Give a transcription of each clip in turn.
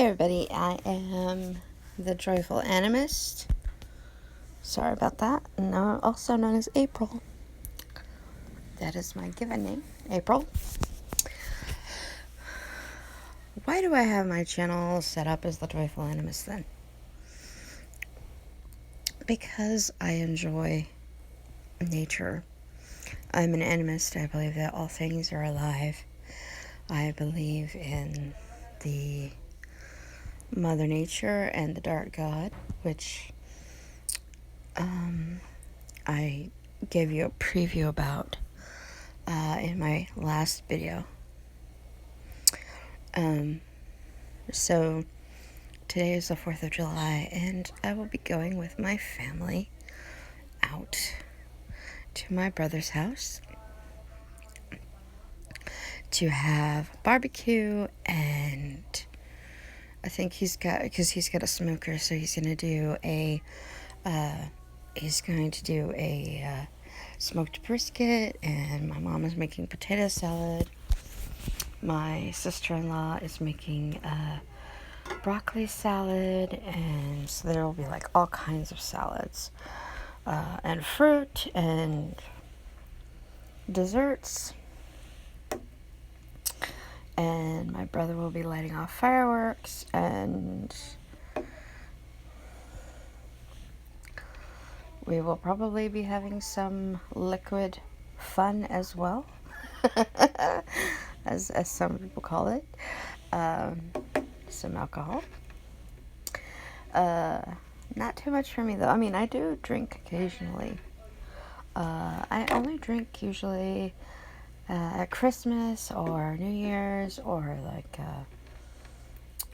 everybody, I am the Joyful Animist. Sorry about that. No, also known as April. That is my given name, April. Why do I have my channel set up as the Joyful Animist then? Because I enjoy nature. I'm an animist. I believe that all things are alive. I believe in the Mother Nature and the Dark God, which I gave you a preview about in my last video. So today is the 4th of July, and I will be going with my family out to my brother's house to have barbecue, and I think he's got a smoker, so he's going to do a smoked brisket, and my mom is making potato salad. My sister-in-law is making broccoli salad, and so there will be like all kinds of salads and fruit and desserts. And my brother will be lighting off fireworks, and we will probably be having some liquid fun as well, as some people call it, some alcohol. Not too much for me though. I mean, I do drink occasionally. I only drink usually at Christmas or New Year's or like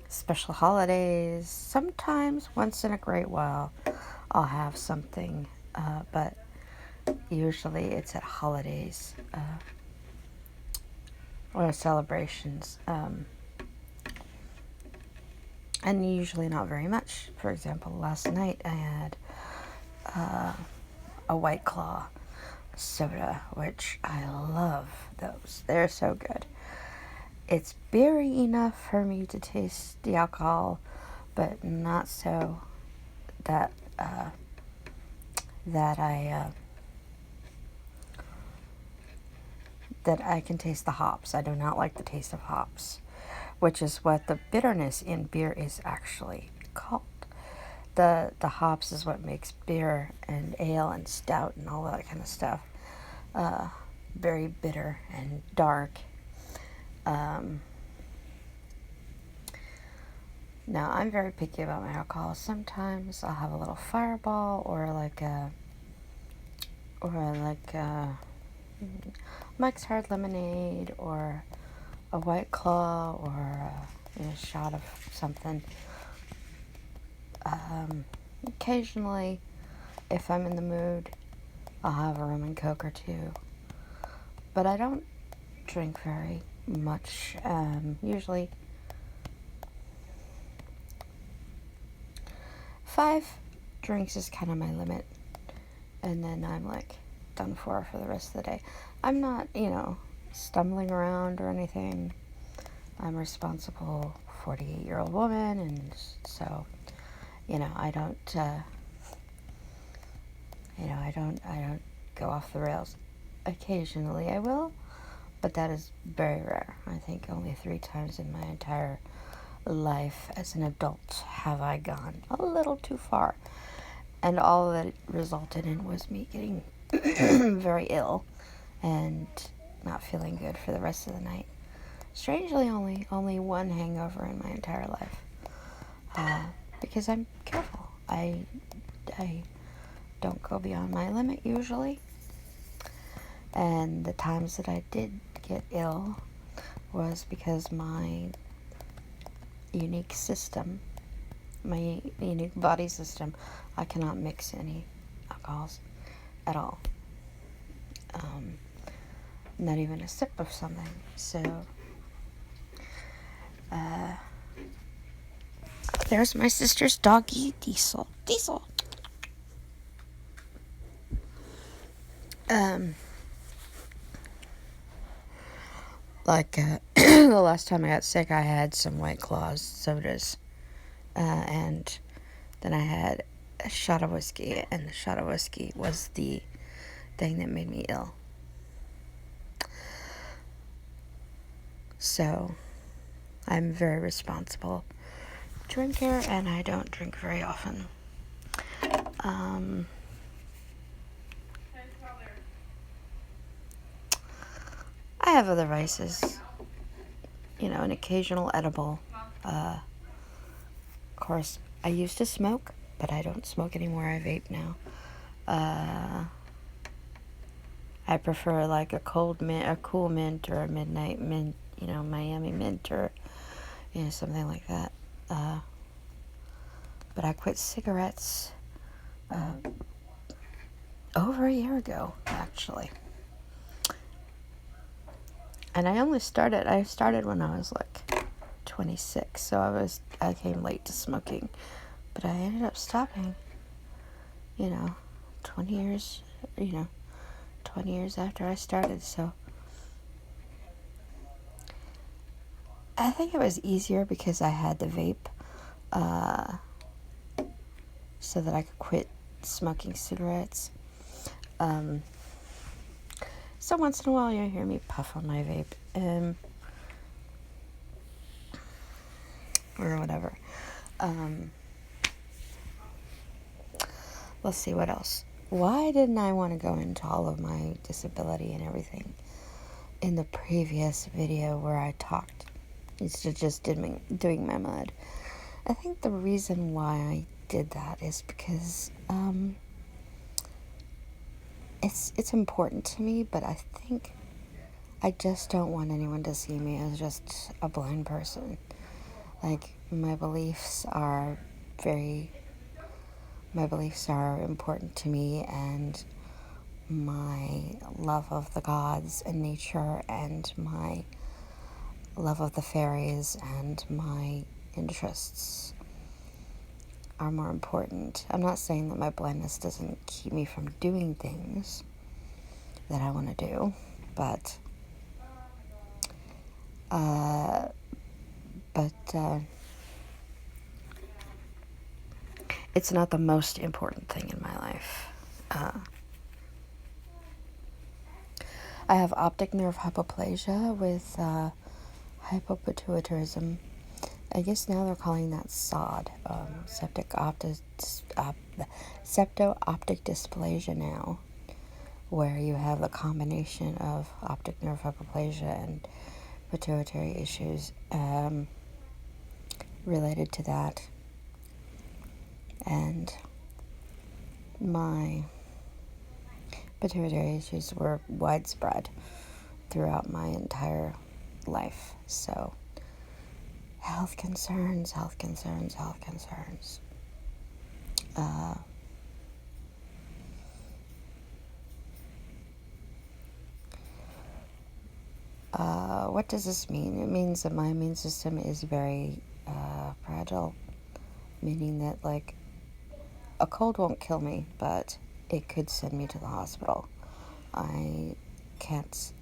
special holidays. Sometimes, once in a great while, I'll have something, but usually it's at holidays or celebrations, and usually not very much. For example, last night I had a White Claw soda, which I love those. They're so good. It's beery enough for me to taste the alcohol, but not so that I can taste the hops. I do not like the taste of hops, which is what the bitterness in beer is actually called. The hops is what makes beer and ale and stout and all that kind of stuff very bitter and dark. Now, I'm very picky about my alcohol. Sometimes I'll have a little Fireball or like Mike's Hard Lemonade or a White Claw or a shot of something. Occasionally, if I'm in the mood, I'll have a rum and coke or two. But I don't drink very much. Usually 5 drinks is kind of my limit, and then I'm like done for the rest of the day. I'm not, stumbling around or anything. I'm a responsible 48-year-old woman, and so, I don't, I don't go off the rails. Occasionally I will, but that is very rare. I think only 3 times in my entire life as an adult have I gone a little too far, and all that it resulted in was me getting very ill and not feeling good for the rest of the night. Strangely, only one hangover in my entire life, because I'm careful. I don't go beyond my limit usually, and the times that I did get ill was because my unique system, my unique body system, I cannot mix any alcohols at all. Not even a sip of something. So, there's my sister's doggy, Diesel. Like, the last time I got sick, I had some White Claws sodas. And then I had a shot of whiskey, and the shot of whiskey was the thing that made me ill. So, I'm a very responsible drinker, and I don't drink very often. I have other vices. An occasional edible. Of course, I used to smoke, but I don't smoke anymore. I vape now. I prefer like a cool mint, or a midnight mint, Miami mint, or something like that. But I quit cigarettes over a year ago, actually. And I started when I was like 26, so I came late to smoking, but I ended up stopping, 20 years, 20 years after I started. So I think it was easier because I had the vape, so that I could quit smoking cigarettes. So once in a while you'll hear me puff on my vape, or whatever. Let's see, what else? Why didn't I want to go into all of my disability and everything in the previous video where I talked instead of just doing my mud? I think the reason why I did that is because it's important to me, but I think I just don't want anyone to see me as just a blind person. Like, my beliefs are important to me, and my love of the gods and nature, and my love of the fairies, and my interests are more important. I'm not saying that my blindness doesn't keep me from doing things that I want to do, but it's not the most important thing in my life. I have optic nerve hypoplasia with hypopituitarism. I guess now they're calling that SOD, septo-optic dysplasia now, where you have a combination of optic nerve hypoplasia and pituitary issues related to that. And my pituitary issues were widespread throughout my entire life. So, health concerns. What does this mean? It means that my immune system is very fragile, meaning that, like, a cold won't kill me, but it could send me to the hospital. I can't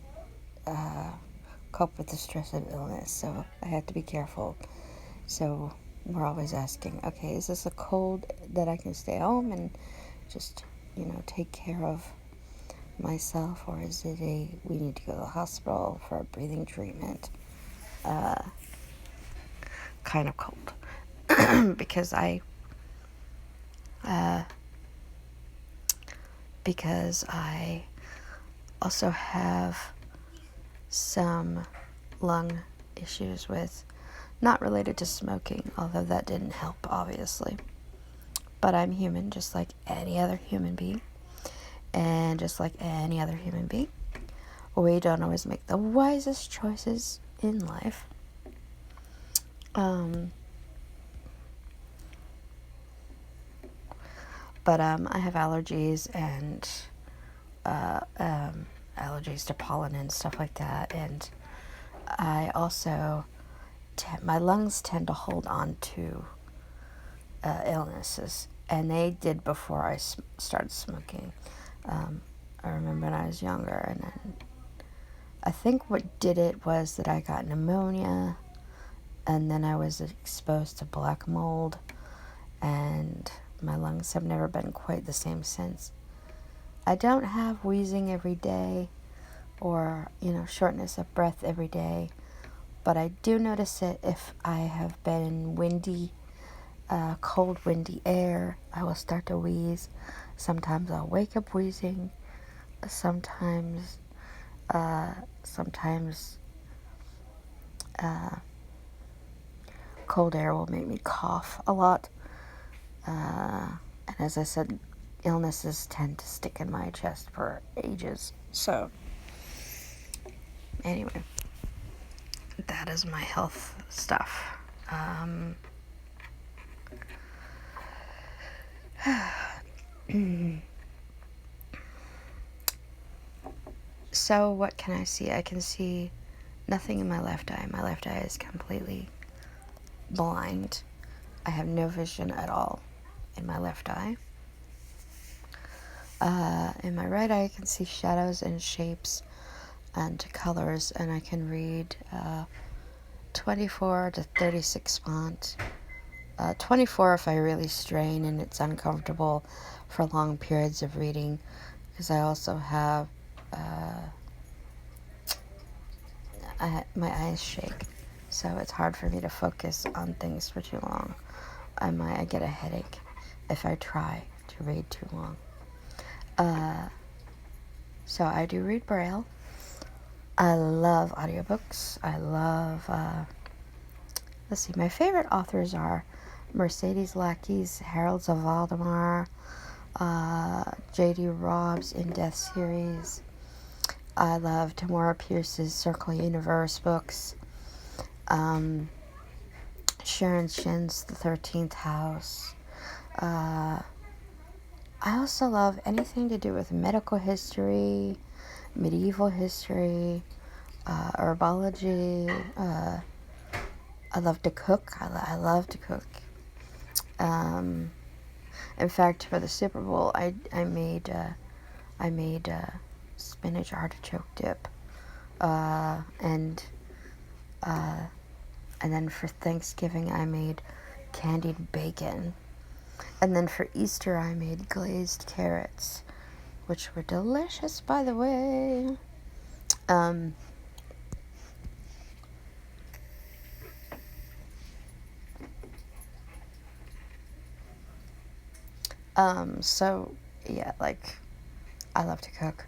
cope with the stress of illness, so I have to be careful. So we're always asking, okay, is this a cold that I can stay home and just, take care of myself, or is it we need to go to the hospital for a breathing treatment kind of cold? because I also have some lung issues not related to smoking, although that didn't help, obviously. But I'm human, just like any other human being. And just like any other human being, we don't always make the wisest choices in life. But I have allergies, and allergies to pollen and stuff like that. And I also, my lungs tend to hold on to illnesses. And they did before I started smoking. I remember when I was younger, and then I think what did it was that I got pneumonia, and then I was exposed to black mold, and my lungs have never been quite the same since. I don't have wheezing every day or, shortness of breath every day, but I do notice it if I have been in cold, windy air. I will start to wheeze. Sometimes I'll wake up wheezing. Sometimes, sometimes cold air will make me cough a lot. And as I said, illnesses tend to stick in my chest for ages. So, anyway, that is my health stuff. So, what can I see? I can see nothing in my left eye. My left eye is completely blind. I have no vision at all in my left eye. In my right eye, I can see shadows and shapes and colors, and I can read 24 to 36 font. 24 if I really strain and it's uncomfortable for long periods of reading, because I also have my eyes shake, so it's hard for me to focus on things for too long. I get a headache if I try to read too long. So I do read Braille. I love audiobooks. I love, let's see, my favorite authors are Mercedes Lackey's Heralds of Valdemar, J.D. Robb's In Death series. I love Tamora Pierce's Circle Universe books. Sharon Shin's The 13th House. I also love anything to do with medical history, medieval history, herbology. I love to cook. I love to cook. In fact, for the Super Bowl, I made spinach artichoke dip, and then for Thanksgiving I made candied bacon, and then for Easter I made glazed carrots, which were delicious, by the way. So yeah, I love to cook.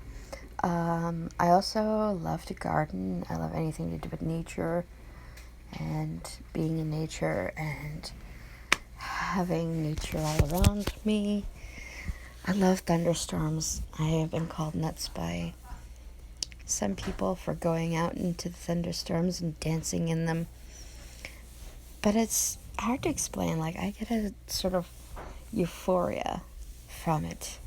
I also love to garden. I love anything to do with nature and being in nature and having nature all around me. I love thunderstorms. I have been called nuts by some people for going out into the thunderstorms and dancing in them. But it's hard to explain. I get a sort of euphoria from it.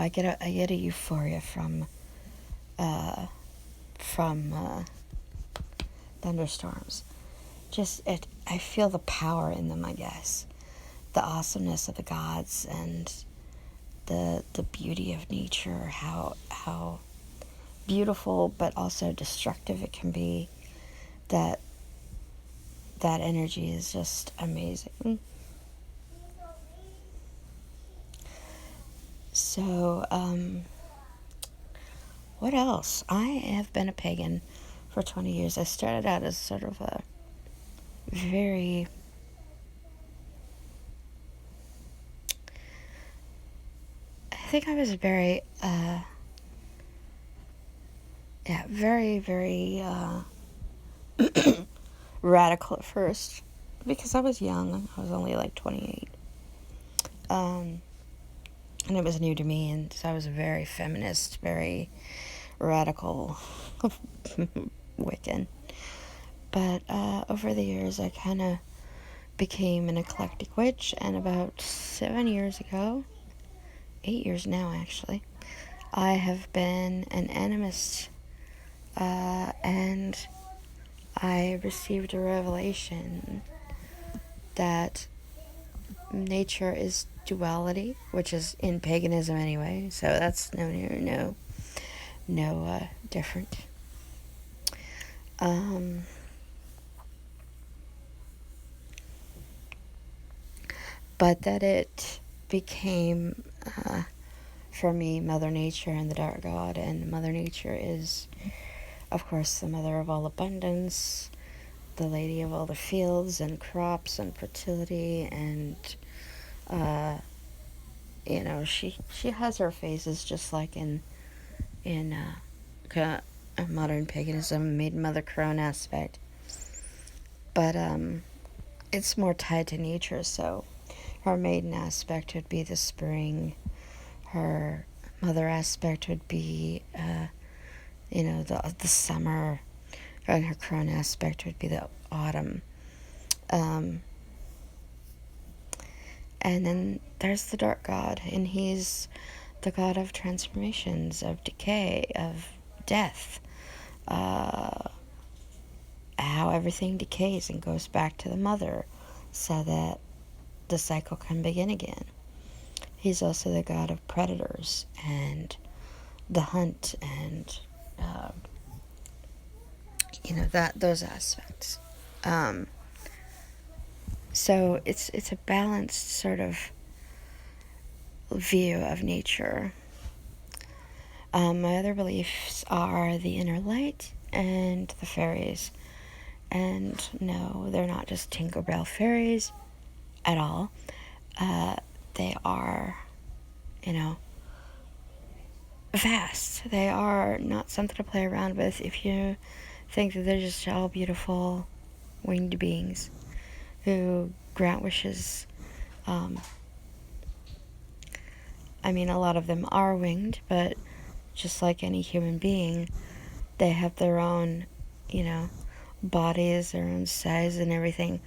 I get a euphoria from thunderstorms. I feel the power in them, I guess. The awesomeness of the gods and the beauty of nature, how beautiful but also destructive it can be. That energy is just amazing. So, what else? I have been a pagan for 20 years. I started out as sort of a very I think I was very very, very radical at first, because I was young. I was only 28. And it was new to me, and so I was very feminist, very radical Wiccan. But over the years, I kind of became an eclectic witch, and about 7 years ago, 8 years now actually, I have been an animist, and I received a revelation that nature is duality, which is in paganism anyway, so that's no different. But that it became, for me, Mother Nature and the Dark God. And Mother Nature is, of course, the mother of all abundance, the lady of all the fields and crops and fertility, and she has her phases, just like in modern paganism, maiden, mother, crone aspect. But it's more tied to nature, so her maiden aspect would be the spring. Her mother aspect would be, the summer, and her crone aspect would be the autumn. And then there's the dark god, and he's the god of transformations, of decay, of death, how everything decays and goes back to the mother so that the cycle can begin again. He's also the god of predators and the hunt and those aspects. So it's a balanced sort of view of nature. My other beliefs are the inner light and the fairies. And no, they're not just Tinkerbell fairies at all. They are, vast. They are not something to play around with if you think that they're just all beautiful winged beings who grant wishes. A lot of them are winged, but just like any human being, they have their own, bodies, their own size and everything.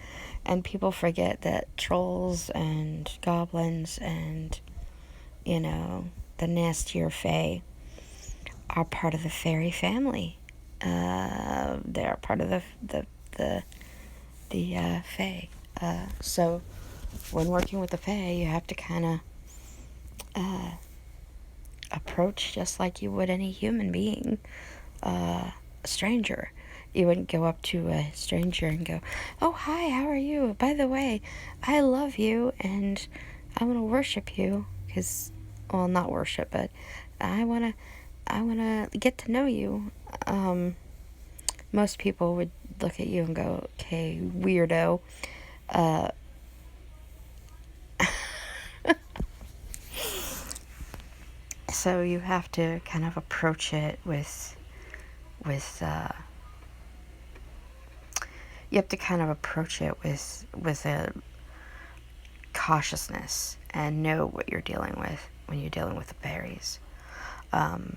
And people forget that trolls and goblins and, the nastier fae are part of the fairy family. They are part of the fae. So when working with the fae, you have to kind of approach just like you would any human being, a stranger. You wouldn't go up to a stranger and go, "Oh, hi, how are you? By the way, I love you and I want to worship you." Because, well, not worship, but I want to get to know you. Most people would look at you and go, "Okay, weirdo." So you have to kind of approach it with a cautiousness and know what you're dealing with when you're dealing with the fairies. The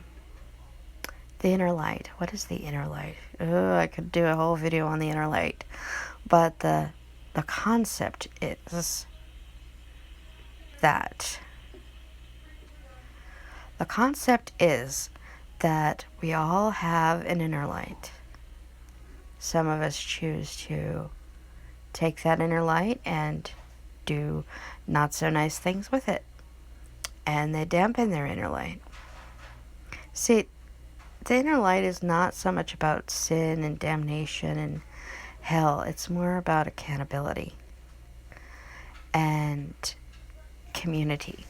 inner light. What is the inner light? I could do a whole video on the inner light. But the concept is that we all have an inner light. Some of us choose to take that inner light and do not so nice things with it, and they dampen their inner light. See, the inner light is not so much about sin and damnation and hell. It's more about accountability and community.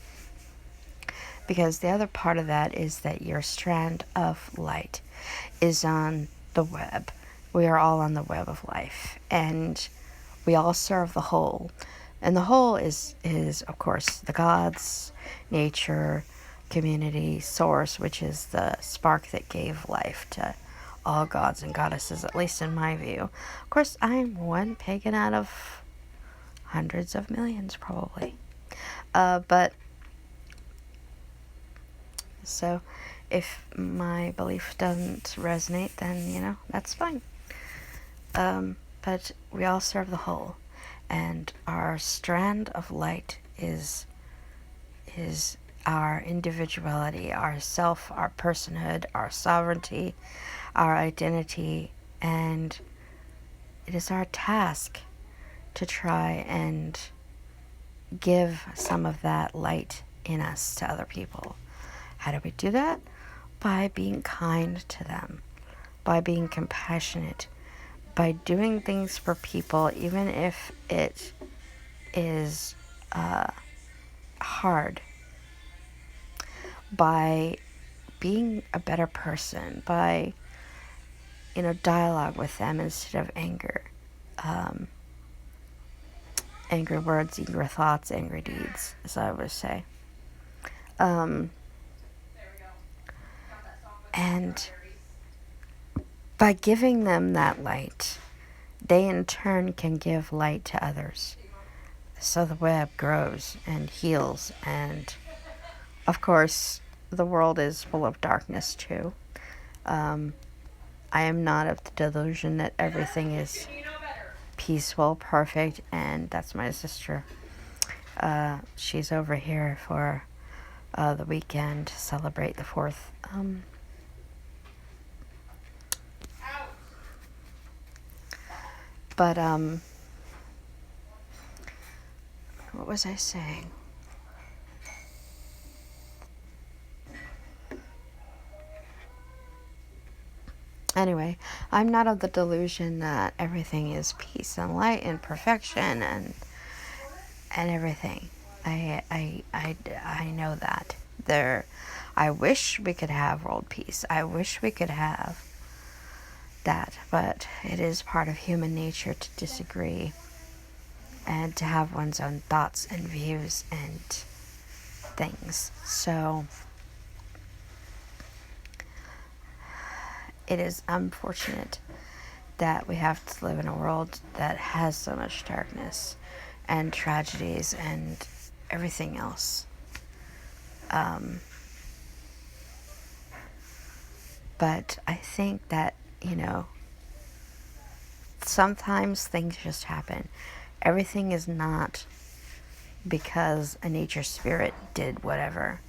Because the other part of that is that your strand of light is on the web. We are all on the web of life, and we all serve the whole. And the whole is of course, the gods, nature, community, source, which is the spark that gave life to all gods and goddesses, at least in my view. Of course, I'm one pagan out of hundreds of millions, probably. So if my belief doesn't resonate, then, that's fine. But we all serve the whole. And our strand of light is our individuality, our self, our personhood, our sovereignty, our identity. And it is our task to try and give some of that light in us to other people. How do we do that? By being kind to them, by being compassionate, by doing things for people, even if it is hard, by being a better person, by, dialogue with them instead of anger. Angry words, angry thoughts, angry deeds, as I would say. And by giving them that light, they in turn can give light to others. So the web grows and heals, and of course, the world is full of darkness too. I am not of the delusion that everything is peaceful, perfect, and that's my sister. She's over here for the weekend to celebrate the 4th. But, what was I saying? Anyway, I'm not of the delusion that everything is peace and light and perfection and everything. I know that. I wish we could have world peace. I wish we could have that, but it is part of human nature to disagree and to have one's own thoughts and views and things. So it is unfortunate that we have to live in a world that has so much darkness and tragedies and everything else. But I think that, sometimes things just happen. Everything is not because a nature spirit did whatever.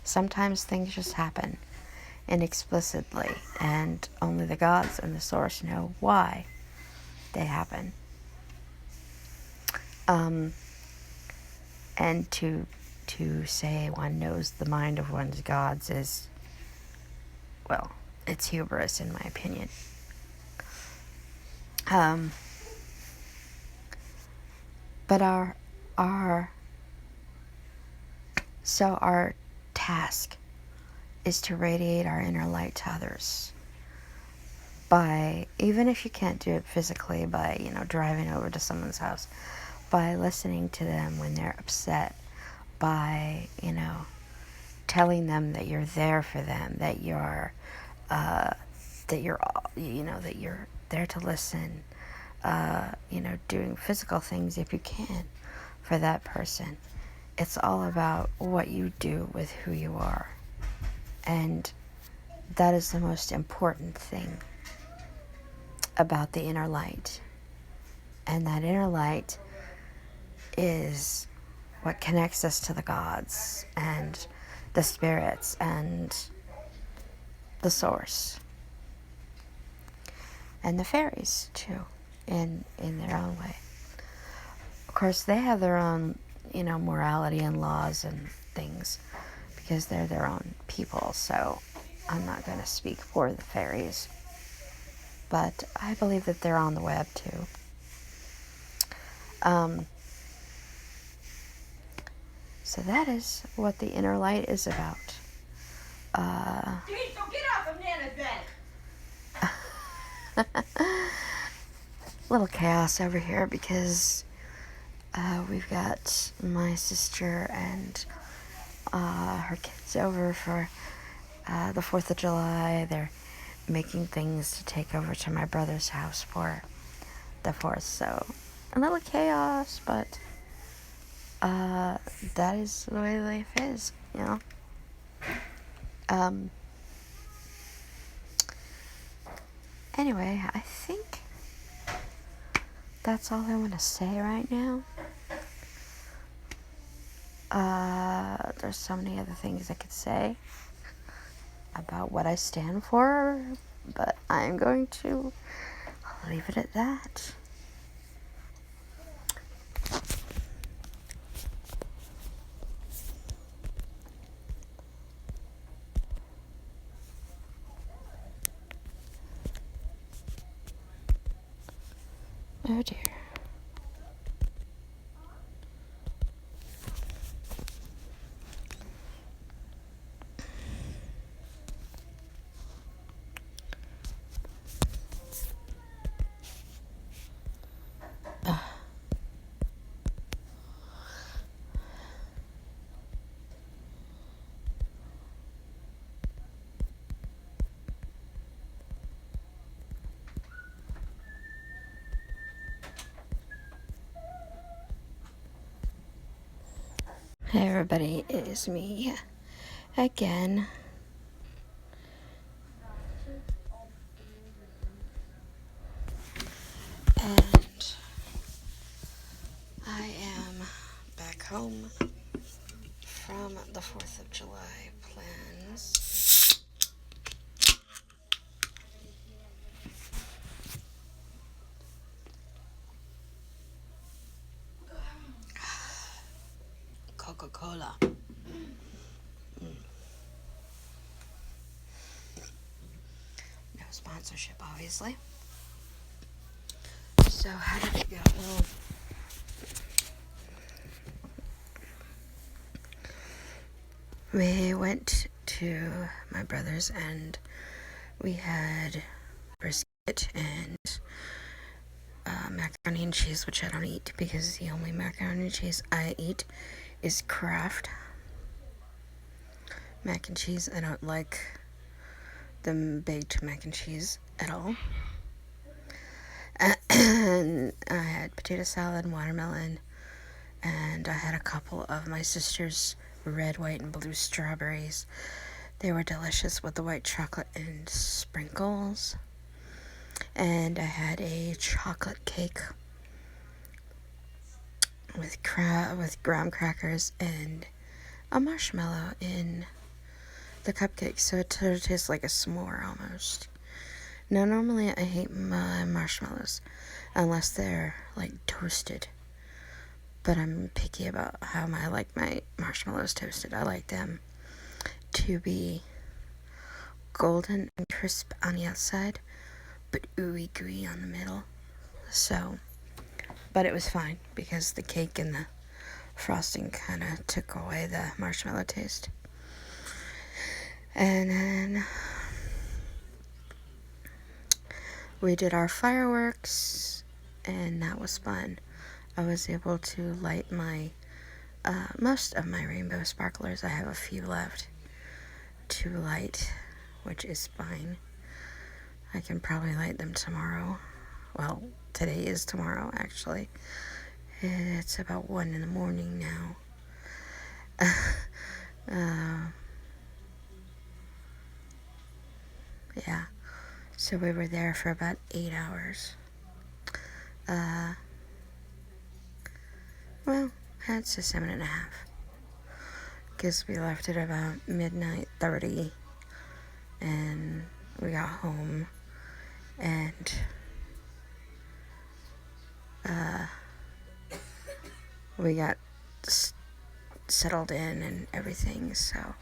Sometimes things just happen inexplicitly, and only the gods and the source know why they happen. And to say one knows the mind of one's gods is, well, it's hubris in my opinion. But our task is to radiate our inner light to others by, even if you can't do it physically, by, driving over to someone's house, by listening to them when they're upset, by, telling them that you're there for them, that you're there to listen, doing physical things if you can for that person. It's all about what you do with who you are. And that is the most important thing about the inner light. And that inner light is what connects us to the gods and the spirits and the source. And the fairies, too, in their own way. Of course, they have their own, morality and laws and things, because they're their own people, so I'm not going to speak for the fairies. But I believe that they're on the web, too. So that is what the inner light is about. Denise, don't get off of Nana's bed! Little chaos over here because we've got my sister and her kids over for the 4th of July. They're making things to take over to my brother's house for the 4th. So a little chaos, but that is the way life is, Anyway, I think that's all I want to say right now. There's so many other things I could say about what I stand for, but I'm going to leave it at that. Oh dear. Hey everybody, it is me again. And I am back home from the 4th of July plans. Coca-Cola. No sponsorship, obviously. So how did it go? Well, we went to my brother's and we had brisket and macaroni and cheese, which I don't eat because the only macaroni and cheese I eat is Kraft mac and cheese. I don't like the baked mac and cheese at all. And I had potato salad and watermelon, and I had a couple of my sister's red, white, and blue strawberries. They were delicious with the white chocolate and sprinkles. And I had a chocolate cake with graham crackers and a marshmallow in the cupcake, so it sort of tastes like a s'more almost. Now, normally I hate my marshmallows unless they're like toasted, but I'm picky about how I like my marshmallows toasted. I like them to be golden and crisp on the outside, but ooey gooey on the middle. So, but it was fine because the cake and the frosting kind of took away the marshmallow taste. And then we did our fireworks, and that was fun. I was able to light my most of my rainbow sparklers. I have a few left to light, which is fine. I can probably light them tomorrow. Well, today is tomorrow, actually. It's about 1 in the morning now. Yeah. So we were there for about 8 hours. Well, I'd say 7.5. Because we left at about midnight 30. And we got home. And we got settled in and everything. So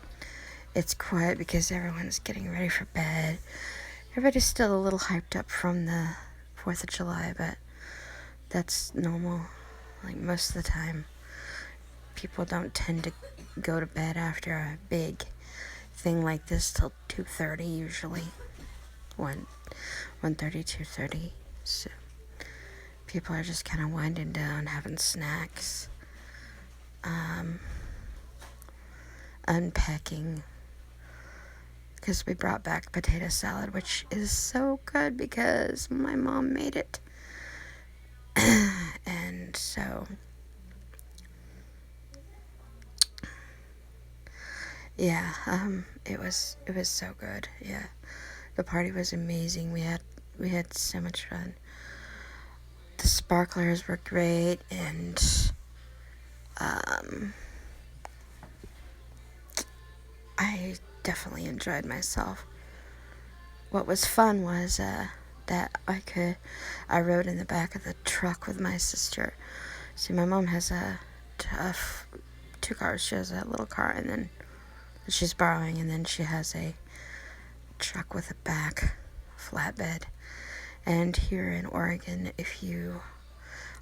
it's quiet because everyone's getting ready for bed. Everybody's still a little hyped up from the 4th of July, but that's normal. Like, most of the time, people don't tend to go to bed after a big thing like this till 2:30 usually. 1:30, 2:30. So people are just kind of winding down, having snacks, unpacking. Because we brought back potato salad, which is so good because my mom made it. And so, yeah, it was so good. Yeah, the party was amazing. We had so much fun. The sparklers were great, and I definitely enjoyed myself. What was fun was that I rode in the back of the truck with my sister. See, my mom has two cars. She has a little car, and then she's borrowing, and then she has a truck with a back flatbed. And here in Oregon, if you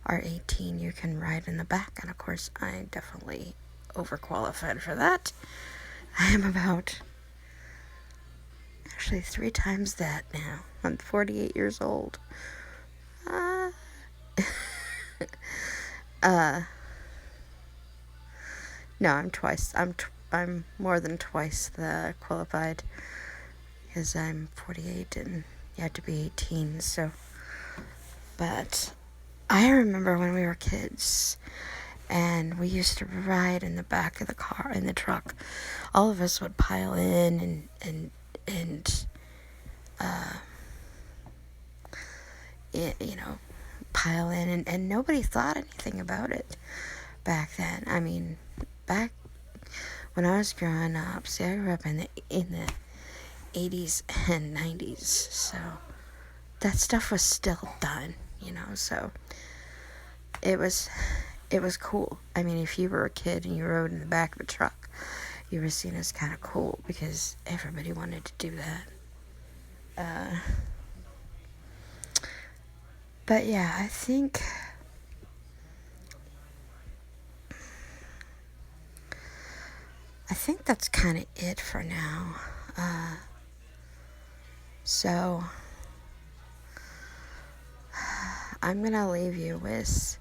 are 18, you can ride in the back. And of course, I definitely overqualified for that. I am about actually 3 times that now. I'm 48 years old. No, I'm twice. I'm more than twice the qualified, because I'm 48 and you have to be 18. So, but I remember when we were kids, and we used to ride in the back of the car, in the truck. All of us would pile in and pile in, and nobody thought anything about it back then. I mean, back when I was growing up, see, I grew up in the 80s and 90s, so that stuff was still done, so it was cool. I mean, if you were a kid and you rode in the back of a truck, you were seen as kind of cool, because everybody wanted to do that. But yeah, I think that's kind of it for now. So I'm gonna leave you with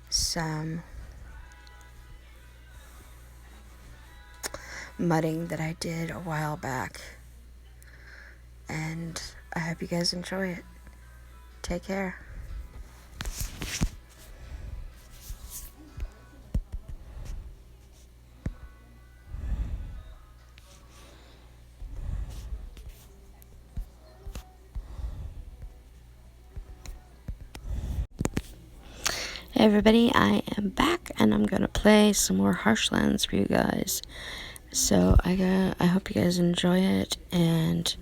some mudding that I did a while back, and I hope you guys enjoy it. Take care. Hey everybody, I am back, and I'm gonna play some more Harshlands for you guys. So I hope you guys enjoy it, and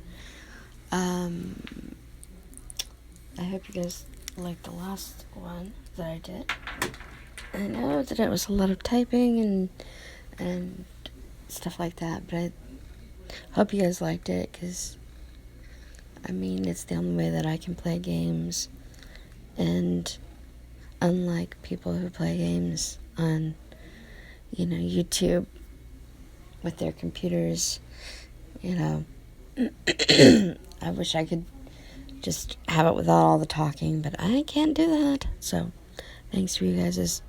I hope you guys like the last one that I did. I know that it was a lot of typing and stuff like that, but I hope you guys liked it, because I mean, it's the only way that I can play games, and unlike people who play games on YouTube with their computers, I wish I could just have it without all the talking, but I can't do that. So thanks for you guys'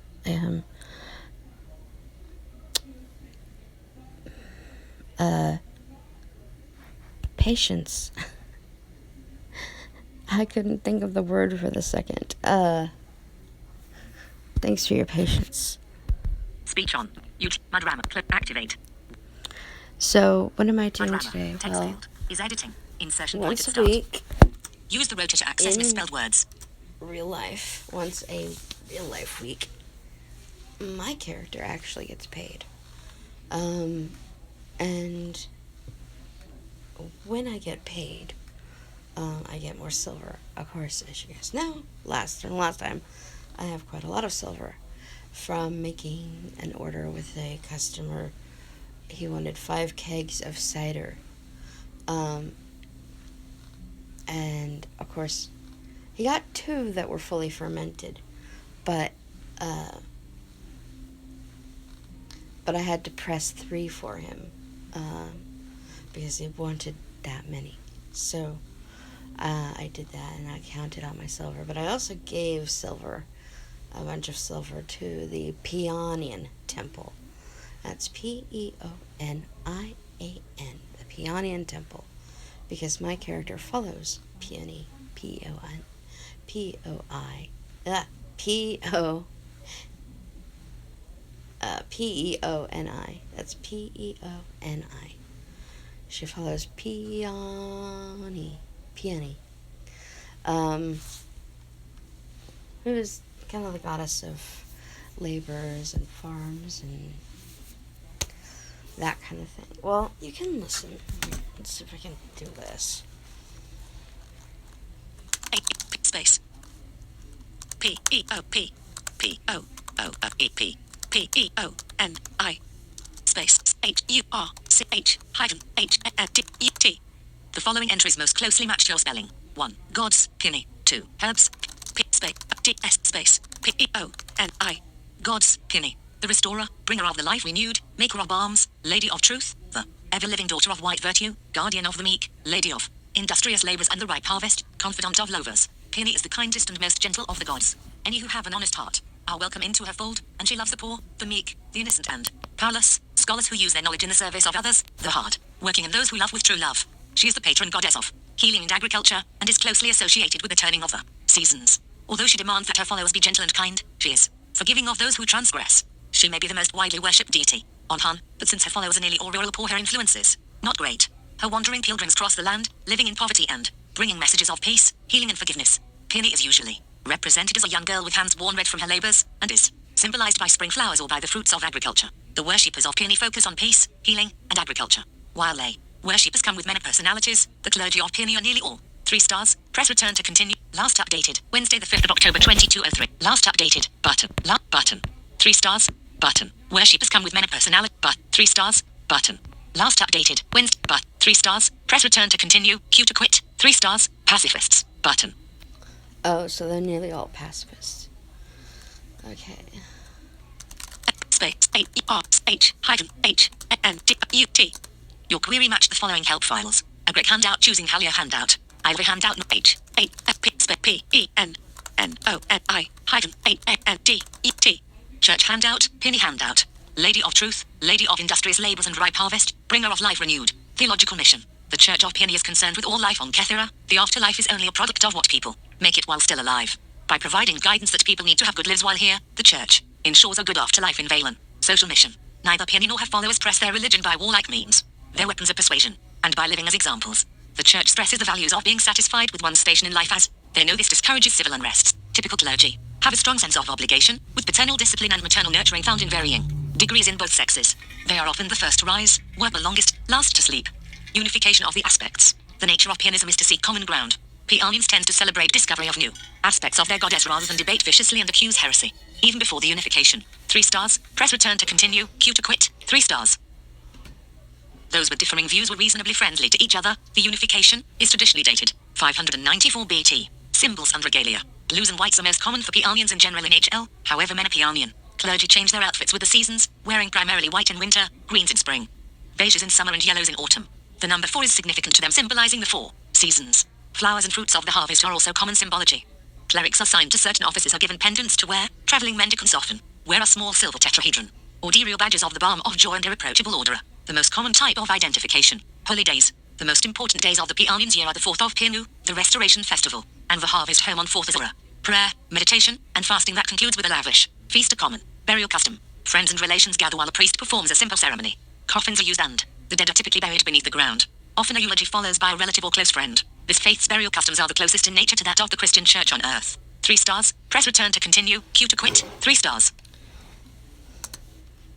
patience. I couldn't think of the word for the second. Thanks for your patience. Speech on. Mud clip activate. So, what am I doing today? Text field is editing. Insertion point once at a start. week, Use the rotor to access misspelled words. Real life, once a real life week, my character actually gets paid. And when I get paid, I get more silver. Of course, as you guys know, last time, I have quite a lot of silver from making an order with a customer. He wanted 5 kegs of cider. And of course, he got 2 that were fully fermented, but I had to press 3 for him, because he wanted that many. So I did that, and I counted out my silver. But I also gave a bunch of silver to the Peonian Temple. That's Peonian, the Peonian Temple, because my character follows Peony, P-O-I, P-O-I, P-E-O-N-I. That's P-E-O-N-I. She follows Peony. Who is kind of the goddess of laborers and farms and that kind of thing. Well, you can listen. Let's see if I can do this. Space. P-E-O-P. P-O-O-P. P-E-O-N-I. Space. H-U-R-C-H hyphen H-A-D-E-T. The following entries most closely match your spelling. 1. Gods, peony. 2. Herbs, space. D-S space P-E-O-N-I. Gods, Peony. The restorer, bringer of the life renewed, maker of balms, lady of truth, the ever-living daughter of white virtue, guardian of the meek, lady of industrious labors and the ripe harvest, confidant of lovers. Peony is the kindest and most gentle of the gods. Any who have an honest heart are welcome into her fold, and she loves the poor, the meek, the innocent and powerless, scholars who use their knowledge in the service of others, the hard working and those who love with true love. She is the patron goddess of healing and agriculture, and is closely associated with the turning of the seasons. Although she demands that her followers be gentle and kind, she is forgiving of those who transgress. She may be the most widely worshipped deity on Han, but since her followers are nearly all rural poor, her influence is not great. Her wandering pilgrims cross the land, living in poverty and bringing messages of peace, healing and forgiveness. Peony is usually represented as a young girl with hands worn red from her labors, and is symbolized by spring flowers or by the fruits of agriculture. The worshippers of Peony focus on peace, healing, and agriculture. While lay worshippers come with many personalities, the clergy of Peony are nearly all 3 stars. Press return to continue. Last updated Wednesday the 5th of October 2203. Last updated button. Button. 3 stars. Button. Worshippers come with many personality. 3 stars. Button. Last updated Wednesday. 3 stars. Press return to continue. Q to quit. 3 stars. Pacifists. Button. Oh, so they're nearly all pacifists. Okay. Space A-E-R-H hyphen H-N-D-U-T. Your query matched the following help files. A great handout choosing Halia handout. Ivy handout H-A-P-P-E-N-N-O-N-I hyphen A-N-D-E-T. Church handout, Peony handout. Lady of truth, lady of industrious labors and ripe harvest, bringer of life renewed. Theological mission. The Church of Peony is concerned with all life on Kethera. The afterlife is only a product of what people make it while still alive. By providing guidance that people need to have good lives while here, the Church ensures a good afterlife in Valen. Social mission. Neither Peony nor her followers press their religion by warlike means. Their weapons are persuasion, and by living as examples. The Church stresses the values of being satisfied with one's station in life, as they know this discourages civil unrests. Typical clergy have a strong sense of obligation, with paternal discipline and maternal nurturing found in varying degrees in both sexes. They are often the first to rise, work the longest, last to sleep. Unification of the aspects. The nature of Peonism is to seek common ground. Peonians tend to celebrate discovery of new aspects of their goddess rather than debate viciously and accuse heresy. Even before the unification. 3 stars. Press return to continue. Q to quit. 3 stars. Those with differing views were reasonably friendly to each other. The unification is traditionally dated 594 BT. Symbols and regalia. Blues and whites are most common for Peonians in general in HL. However, many Peonian clergy change their outfits with the seasons, wearing primarily white in winter, greens in spring, beiges in summer and yellows in autumn. The number 4 is significant to them, symbolizing the 4 seasons. Flowers and fruits of the harvest are also common symbology. Clerics assigned to certain offices are given pendants to wear. Traveling mendicants often wear a small silver tetrahedron. Orderial badges of the balm of joy and irreproachable order. The most common type of identification. Holy days. The most important days of the Peonians year are the 4th of Peonu, the Restoration Festival, and the Harvest Home on 4th Azura. Prayer, meditation, and fasting that concludes with a lavish feast. A common burial custom. Friends and relations gather while a priest performs a simple ceremony. Coffins are used and the dead are typically buried beneath the ground. Often a eulogy follows by a relative or close friend. This faith's burial customs are the closest in nature to that of the Christian Church on earth. 3 stars. Press return to continue. Q to quit. 3 stars.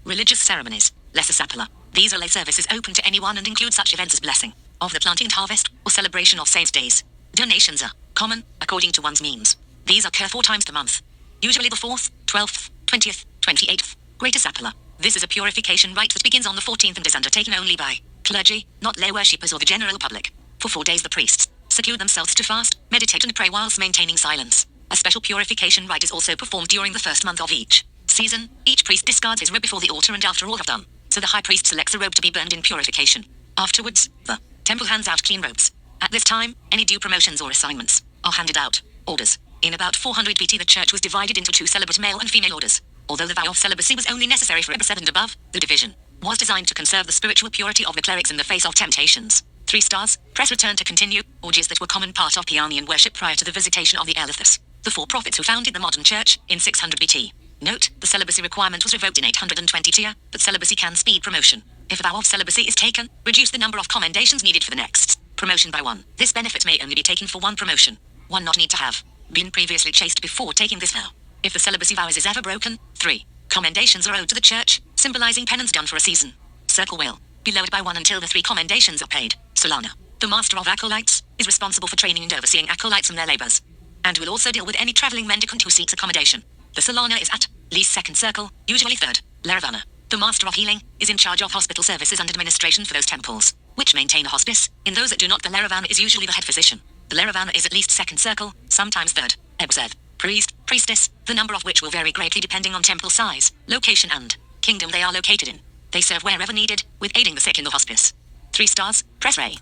Religious ceremonies. Lesser Sapala. These are lay services open to anyone and include such events as blessing of the planting and harvest or celebration of saints' days. Donations are common according to one's means. These occur 4 times per month. Usually the 4th, 12th, 20th, 28th. Greater Sapala. This is a purification rite that begins on the 14th and is undertaken only by clergy, not lay worshippers or the general public. For 4 days the priests seclude themselves to fast, meditate and pray whilst maintaining silence. A special purification rite is also performed during the first month of each season. Each priest discards his robe before the altar and after all have done so the high priest selects a robe to be burned in purification. Afterwards, the temple hands out clean robes. At this time, any due promotions or assignments are handed out. Orders. In about 400 BT the church was divided into 2 celibate male and female orders. Although the vow of celibacy was only necessary for Eber 7 and above, the division was designed to conserve the spiritual purity of the clerics in the face of temptations. 3 stars. Press return to continue. Orgies that were common part of Peonian worship prior to the visitation of the Elithus, the 4 prophets who founded the modern church, in 600 BT. Note, the celibacy requirement was revoked in 820 TIA, but celibacy can speed promotion. If a vow of celibacy is taken, reduce the number of commendations needed for the next promotion by 1. This benefit may only be taken for 1 promotion. 1 not need to have been previously chaste before taking this vow. If the celibacy vow is ever broken, 3 commendations are owed to the church, symbolizing penance done for a season. Circle will be lowered by 1 until the 3 commendations are paid. Solana, the master of acolytes, is responsible for training and overseeing acolytes in their labors, and will also deal with any traveling mendicant who seeks accommodation. The Solana is at least 2nd circle, usually 3rd. Laravana, the master of healing, is in charge of hospital services and administration for those temples which maintain a hospice. In those that do not, the Laravana is usually the head physician. The Laravana is at least 2nd circle, sometimes 3rd. Ebseth, Priest, priestess, the number of which will vary greatly depending on temple size, location and kingdom they are located in. They serve wherever needed, with aiding the sick in the hospice. 3 stars, press ray.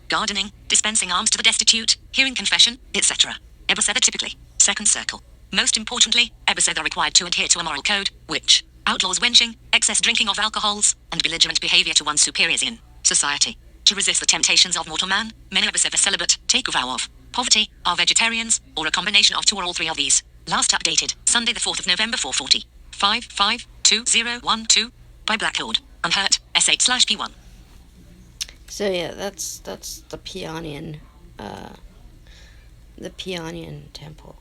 Gardening, dispensing alms to the destitute, hearing confession, etc. Ebeseda typically. Second circle. Most importantly, Ebeseda are required to adhere to a moral code, which outlaws wenching, excess drinking of alcohols, and belligerent behavior to one's superiors in society. To resist the temptations of mortal man, many Ebeseda celibate take a vow of poverty, are vegetarians, or a combination of 2 or all 3 of these. Last updated, Sunday the 4th of November 4:40. 552012 by Black Lord. Unhurt, S8/P1. So yeah, that's the Peonian temple.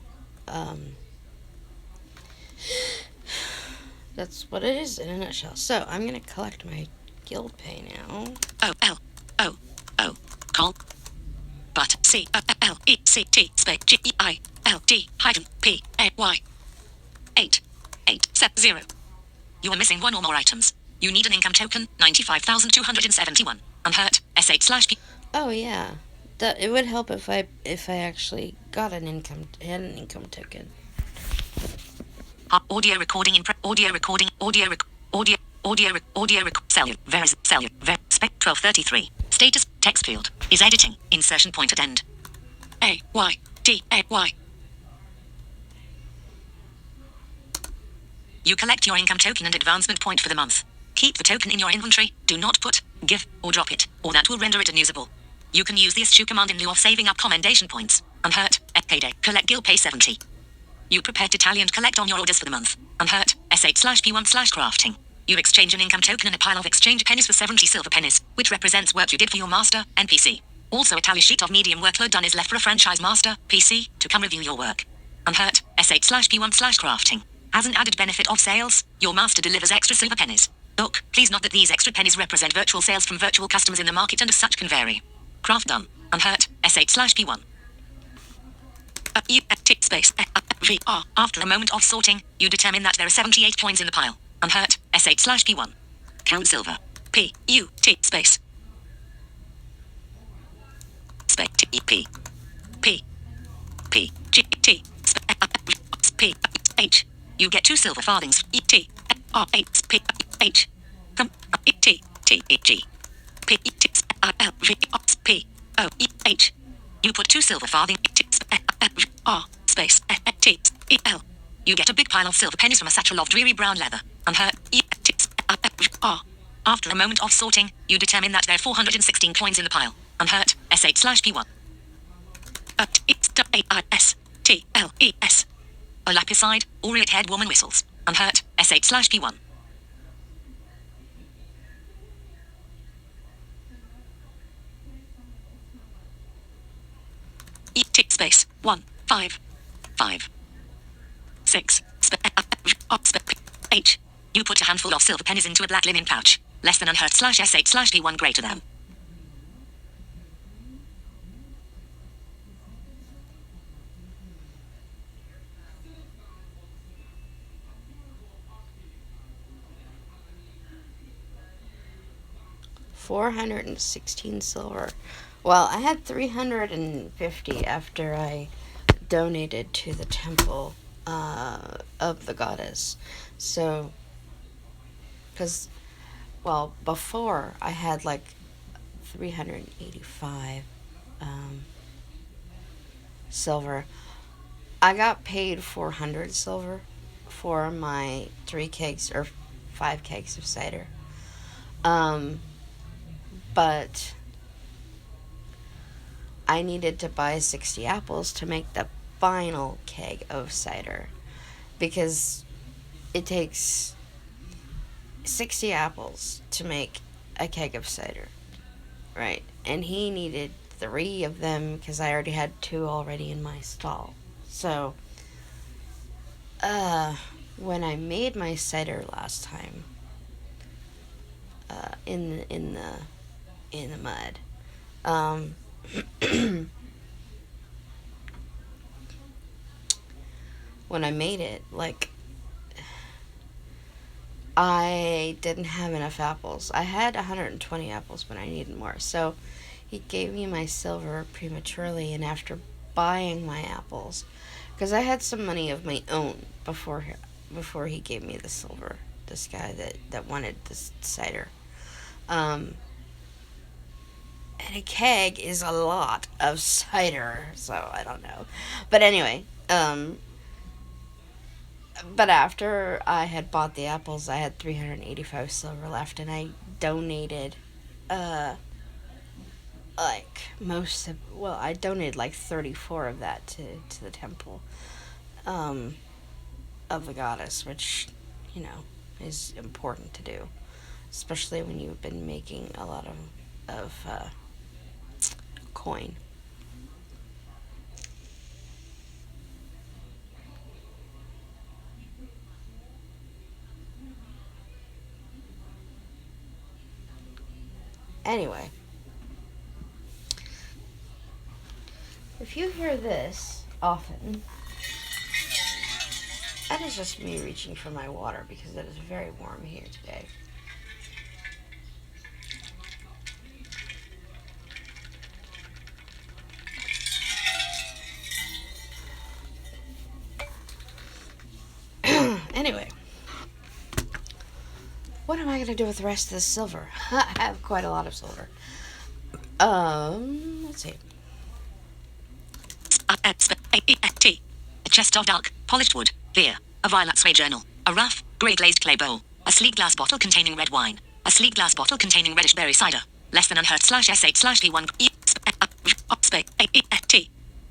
That's what it is in a nutshell. So I'm gonna collect my guild pay now. O call but CLECT space GEILD P A Y 8870. You are missing 1 or more items. You need an income token, 95,271. Unhurt, S8/P. Oh yeah, it would help if I actually got an income token. Audio recording in cellular spec 1233. Status text field is editing. Insertion point at end. AYDAY. You collect your income token and advancement point for the month. Keep the token in your inventory. Do not put, give, or drop it, or that will render it unusable. You can use the eschew command in lieu of saving up commendation points. Unhurt, at payday. Collect guild pay 70. You prepare to tally and collect on your orders for the month. Unhurt, S8/P1/crafting. You exchange an income token and a pile of exchange pennies for 70 silver pennies, which represents work you did for your master, NPC. Also a tally sheet of medium workload done is left for a franchise master, PC, to come review your work. Unhurt, S8/P1/crafting. As an added benefit of sales, your master delivers extra silver pennies. Look, please note that these extra pennies represent virtual sales from virtual customers in the market and as such can vary. Craft done. Unhurt, S8/P1. Space VR. After a moment of sorting, you determine that there are 78 coins in the pile. Unhurt, S8/P1. Count silver. P-U-T space. Space P. P. P. G. T. P. H. You get 2 silver farthings. E-T. R-8. P. H. Come. E-T. T. E. G. P. E. T. R-L-V. P. O. E. H. You put 2 silver farthings. R. Space T E L. You get a big pile of silver pennies from a satchel of dreary brown leather. Unhurt. E T R. After a moment of sorting, you determine that there are 416 coins in the pile. Unhurt. S8/P1. S-T-L-E-S. A lapicide, aureate head woman whistles. Unhurt. S8/P1. E-T space 1 5 5 6 H. You put a handful of silver pennies into a black linen pouch. Less than Unhurt/S8/P1 greater than. $416 silver. Well, I had 350 after I donated to the temple of the goddess. So, because, well, before I had like 385 silver. I got paid 400 silver for my 3 kegs or 5 kegs of cider. But I needed to buy 60 apples to make the final keg of cider, because it takes 60 apples to make a keg of cider, right? And he needed 3 of them because I already had 2 already in my stall. So, when I made my cider last time, in the mud, when I made it, like, I didn't have enough apples. I had 120 apples, but I needed more. So he gave me my silver prematurely, and after buying my apples, because I had some money of my own before he gave me the silver. This guy that wanted this cider. Um, and a keg is a lot of cider, so I don't know. But anyway, but after I had bought the apples, I had 385 silver left, and I donated, uh, I donated like 34 of that to the temple, um, of the goddess, which, you know, is important to do, especially when you've been making a lot of coin. Anyway, if you hear this often, that is just me reaching for my water because it is very warm here today. Anyway, what am I going to do with the rest of the silver? I have quite a lot of silver. Let's see. A chest of dark, polished wood, beer, a violet suede journal, a rough, grey glazed clay bowl, a sleek glass bottle containing red wine, a sleek glass bottle containing reddish berry cider, less than unhurt /S8/V1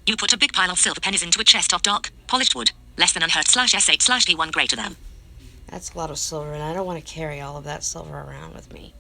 You put a big pile of silver pennies into a chest of dark, polished wood, less than unhurt /S8/V1 greater than. That's a lot of silver, and I don't want to carry all of that silver around with me.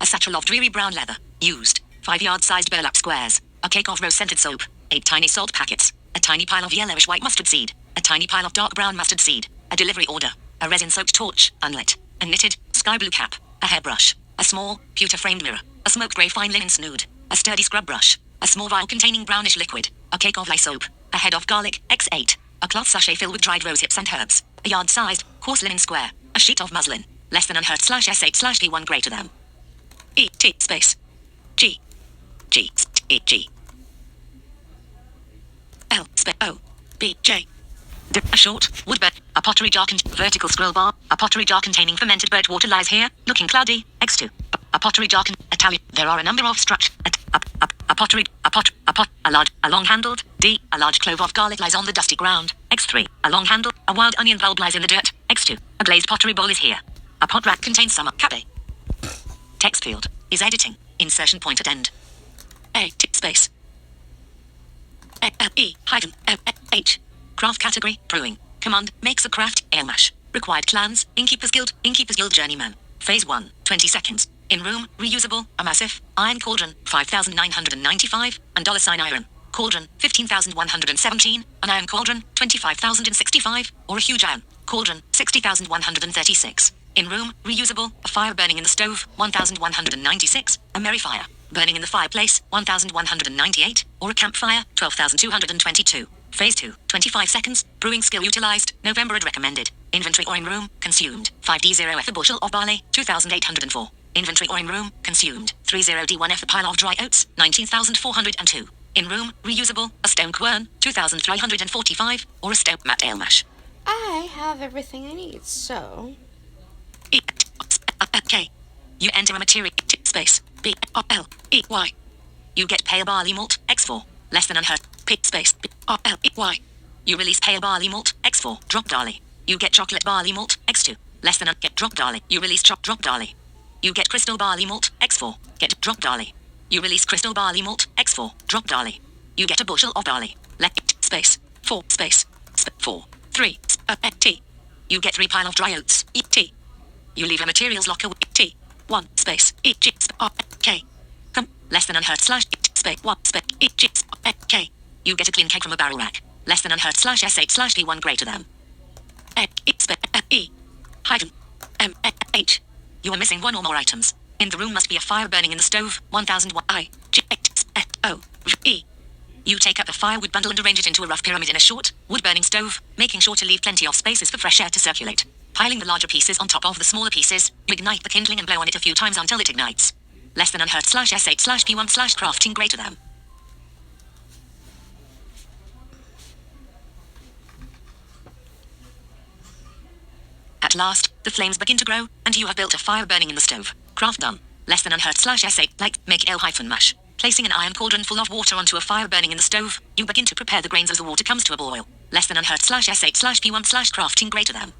A satchel of dreary brown leather, used, 5-yard-sized burlap squares, a cake of rose-scented soap, 8 tiny salt packets, a tiny pile of yellowish white mustard seed, a tiny pile of dark brown mustard seed, a delivery order, a resin-soaked torch, unlit, a knitted, sky blue cap, a hairbrush, a small, pewter-framed mirror, a smoked grey fine linen snood, a sturdy scrub brush, a small vial containing brownish liquid, a cake of lye soap, a head of garlic, X8, a cloth sachet filled with dried rose hips and herbs, a yard-sized, coarse linen square, a sheet of muslin, less than unhurt /S8/V1 greater than. E-T space. G. G. E. G. L space O. B. J. A short, wood bed, a pottery jar vertical scroll bar, a pottery jar containing fermented birch water lies here, looking cloudy, X2. A pottery jar Italian, there are a number of structure, a long-handled, D, a large clove of garlic lies on the dusty ground, X3. A long-handled, a wild onion bulb lies in the dirt, X2. A glazed pottery bowl is here. A pot rack contains some cafe. Text field is editing, insertion point at end. A, T, space. E, hyphen, H. Craft category, brewing. Command, makes a craft, ale mash. Required clans, Innkeeper's Guild Journeyman. Phase 1, 20 seconds. In room, reusable, a massive, iron cauldron, 5,995, and $ iron. Cauldron, 15,117, an iron cauldron, 25,065, or a huge iron cauldron, 60,136. In room, reusable, a fire burning in the stove, 1,196, a merry fire burning in the fireplace, 1,198, or a campfire, 12,222. Phase 2, 25 seconds, brewing skill utilized, November ad recommended. Inventory or in room, consumed, 5D0F a bushel of barley, 2,804. Inventory or in room, consumed, 30D1F a pile of dry oats, 19,402. In room, reusable, a stone quern, 2,345, or a stone mat ale mash. I have everything I need, so... K. You enter a material space, B, L, E, Y. You get pale barley malt, X4, less than unhurt, P, space, B, L, E, Y. You release pale barley malt, X4, drop barley. You get chocolate barley malt, X2, less than get drop barley. You release drop barley. You get crystal barley malt, X4, get drop barley. You release crystal barley malt, X4, drop barley. You get a bushel of barley, space, 4, space, 4, 3, T. You get 3 pile of dry oats, E, T. You leave a materials locker with T, 1, space, E, G, K. Less than unhurt / space, 1, space, E, G, K. You get a clean cake from a barrel rack, less than unhurt /S8/V1 greater than. E, hyphen, M, H. You are missing 1 or more items. In the room must be a fire burning in the stove, 1001 I, J, O, E. You take up a firewood bundle and arrange it into a rough pyramid in a short, wood-burning stove, making sure to leave plenty of spaces for fresh air to circulate. Piling the larger pieces on top of the smaller pieces, you ignite the kindling and blow on it a few times until it ignites. Less than unhurt /S8/P1/crafting greater than. At last, the flames begin to grow, and you have built a fire burning in the stove. Craft done. Less than unhurt /S8, like, make ale-mash. Placing an iron cauldron full of water onto a fire burning in the stove, you begin to prepare the grains as the water comes to a boil. Less than unhurt /S8/P1/crafting greater than.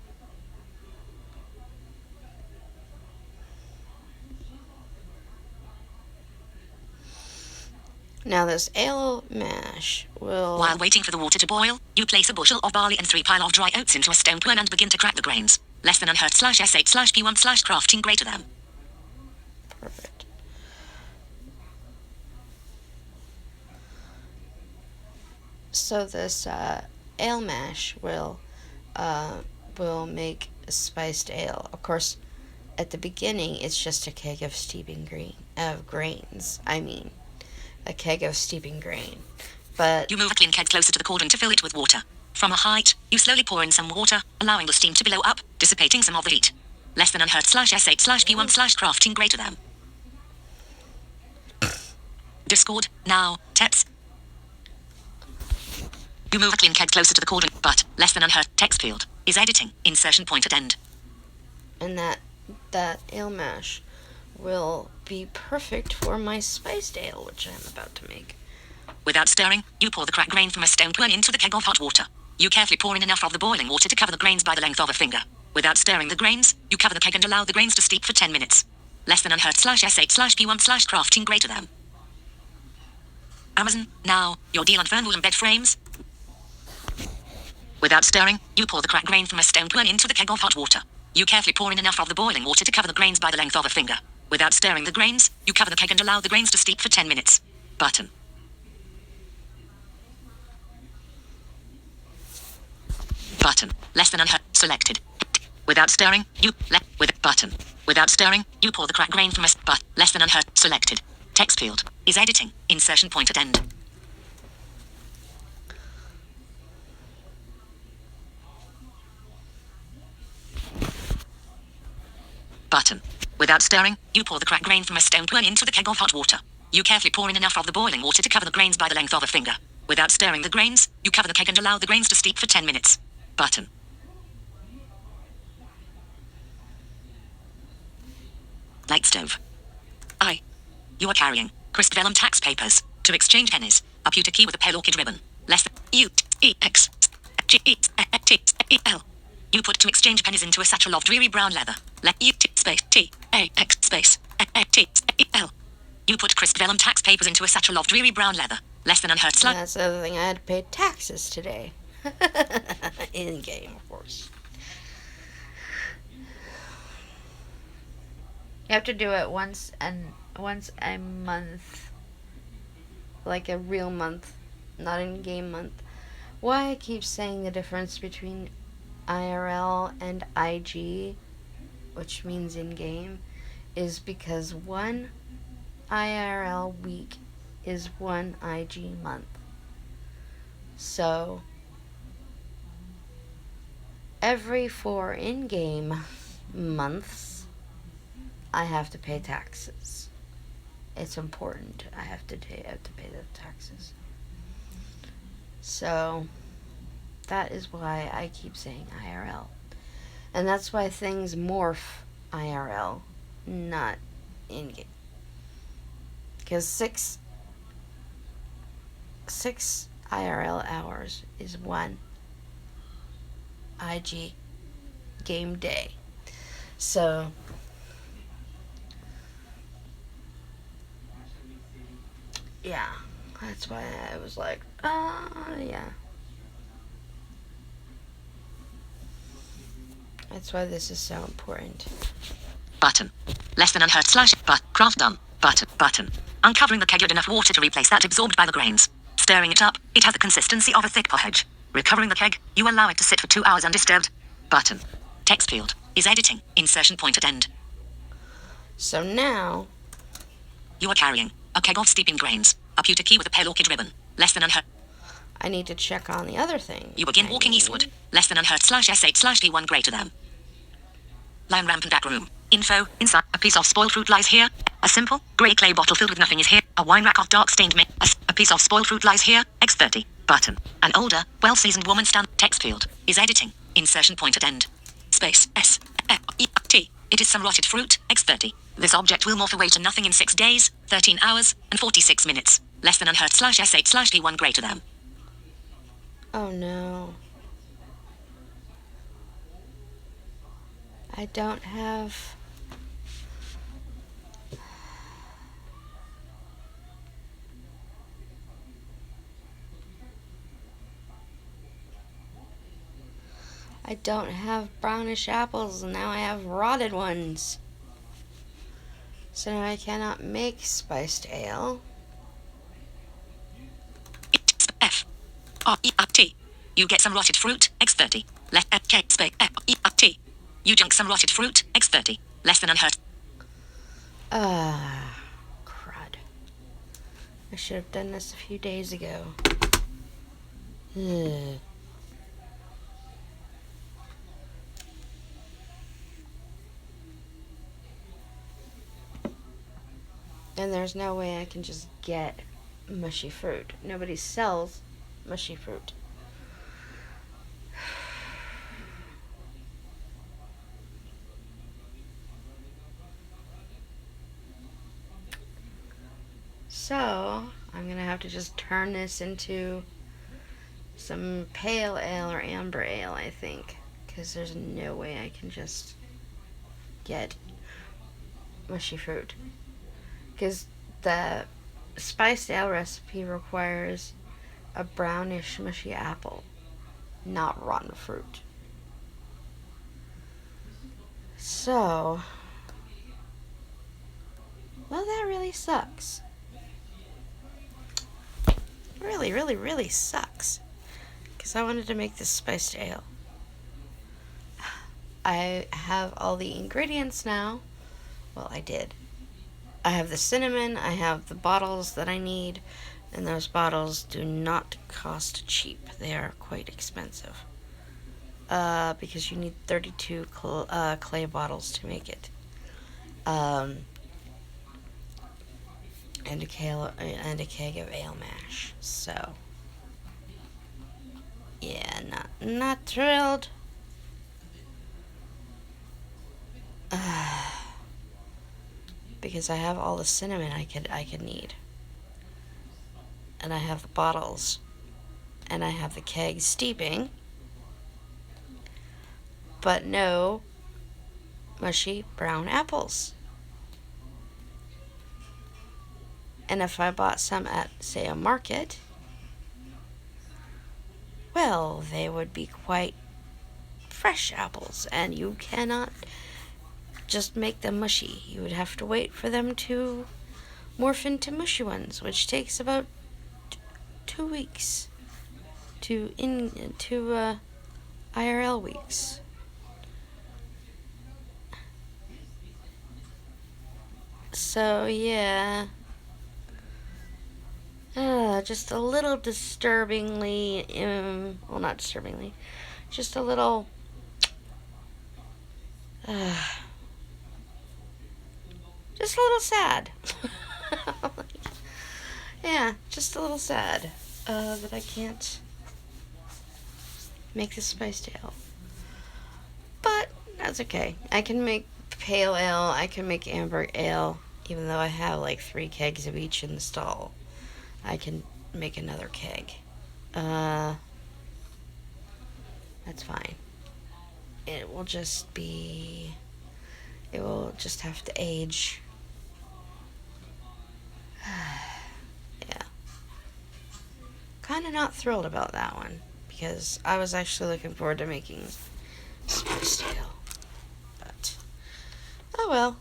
Now this ale mash will... While waiting for the water to boil, you place a bushel of barley and 3 pile of dry oats into a stone pan and begin to crack the grains. Less than unhurt /S8/P1/crafting greater than. Perfect. So this ale mash will make a spiced ale. Of course, at the beginning, it's just a keg of grains. A keg of steeping grain. But you move a clean keg closer to the cauldron to fill it with water. From a height, you slowly pour in some water, allowing the steam to blow up, dissipating some of the heat. Less than unhurt /S8/P1/crafting greater than. Discord, now, text. You move a clean keg closer to the cauldron, but, less than unhurt, text field, is editing, insertion point at end. And that ale mash will be perfect for my spiced ale, which I'm about to make. Without stirring, you pour the cracked grain from a stone pan into the keg of hot water. You carefully pour in enough of the boiling water to cover the grains by the length of a finger. Without stirring the grains, you cover the keg and allow the grains to steep for 10 minutes. Less than unhurt /S8/P1/crafting greater than. Amazon, now, your deal on fern wool and bed frames. Without stirring, you pour the cracked grain from a stone pan into the keg of hot water. You carefully pour in enough of the boiling water to cover the grains by the length of a finger. Without stirring the grains, you cover the keg and allow the grains to steep for 10 minutes. Button. Button. Less than unhurt. Selected. Without stirring, with button. Without stirring, you pour the cracked grain from a but less than unhurt. Selected. Text field is editing. Insertion point at end. Button. Without stirring, you pour the cracked grain from a stone pan into the keg of hot water. You carefully pour in enough of the boiling water to cover the grains by the length of a finger. Without stirring the grains, you cover the keg and allow the grains to steep for 10 minutes. Button. Light stove. You are carrying crisp vellum tax papers to exchange pennies. A pewter key with a pale orchid ribbon. Less than U-T-E-X-G-E-L. You put to exchange pennies into a satchel of dreary brown leather. Let U-T-T-A-X space A-T-E-L. You put crisp vellum tax papers into a satchel of dreary brown leather. Less than unhurt And that's the other thing. I had to pay taxes today. In game, of course. You have to do it once a month, like a real month, not in game month. Why I keep saying the difference between IRL and IG, which means in game, is because one IRL week is one IG month. So every 4 in-game months, I have to pay taxes. It's important. I have to pay the taxes. So that is why I keep saying IRL. And that's why things morph IRL, not in-game. Because six IRL hours is 1 IG game day. So yeah, that's why I was like, yeah. That's why this is so important. Button. Less than unhurt / but craft done. Button. Uncovering the keg with enough water to replace that absorbed by the grains. Stirring it up, it has the consistency of a thick porridge. Recovering the keg, you allow it to sit for 2 hours undisturbed. Button. Text field is editing. Insertion point at end. So now you are carrying a keg of steeping grains. A pewter key with a pale orchid ribbon. Less than unhurt. I need to check on the other thing. You begin walking eastward. Less than unhurt /S8/P1 greater than. Lion rampant back room. Info. Inside. A piece of spoiled fruit lies here. A simple, grey clay bottle filled with nothing is here. A wine rack of dark stained milk. A piece of spoiled fruit lies here. X30. Button. An older, well-seasoned woman stand. Text field is editing. Insertion point at end. space S F E T. It is some rotted fruit. X30. This object will morph away to nothing in 6 days, 13 hours, and 46 minutes. Less than unhurt /S8/P1 greater than. Oh no. I don't have... I don't have brownish apples, and now I have rotted ones. So now I cannot make spiced ale. F R E T. You get some rotted fruit. X30. Left F K space F E T. You junk some rotted fruit. X30. Less than unhurt. Crud. I should have done this a few days ago. Ugh. And there's no way I can just get mushy fruit. Nobody sells mushy fruit. So, I'm going to have to just turn this into some pale ale or amber ale, I think. Because there's no way I can just get mushy fruit. Because the spiced ale recipe requires a brownish mushy apple, not rotten fruit. So, well, that really sucks. Really, really, really sucks. Because I wanted to make this spiced ale. I have all the ingredients now. Well, I did. I have the cinnamon, I have the bottles that I need, and those bottles do not cost cheap. They are quite expensive. Because you need 32 clay bottles to make it. And a keg of ale mash. So, yeah, not thrilled. Because I have all the cinnamon I could need. And I have the bottles. And I have the keg steeping. But no mushy brown apples. And if I bought some at, say, a market, well, they would be quite fresh apples. And you cannot just make them mushy. You would have to wait for them to morph into mushy ones, which takes about 2 weeks to IRL weeks. So yeah, just a little disturbingly, well, not disturbingly, just a little. Just a little sad. Yeah, just a little sad that I can't make this spiced ale. But that's okay. I can make pale ale, I can make amber ale, even though I have like 3 kegs of each in the stall. I can make another keg. That's fine. It will just have to age. Yeah. Kind of not thrilled about that one, because I was actually looking forward to making spiced ale. But, oh well.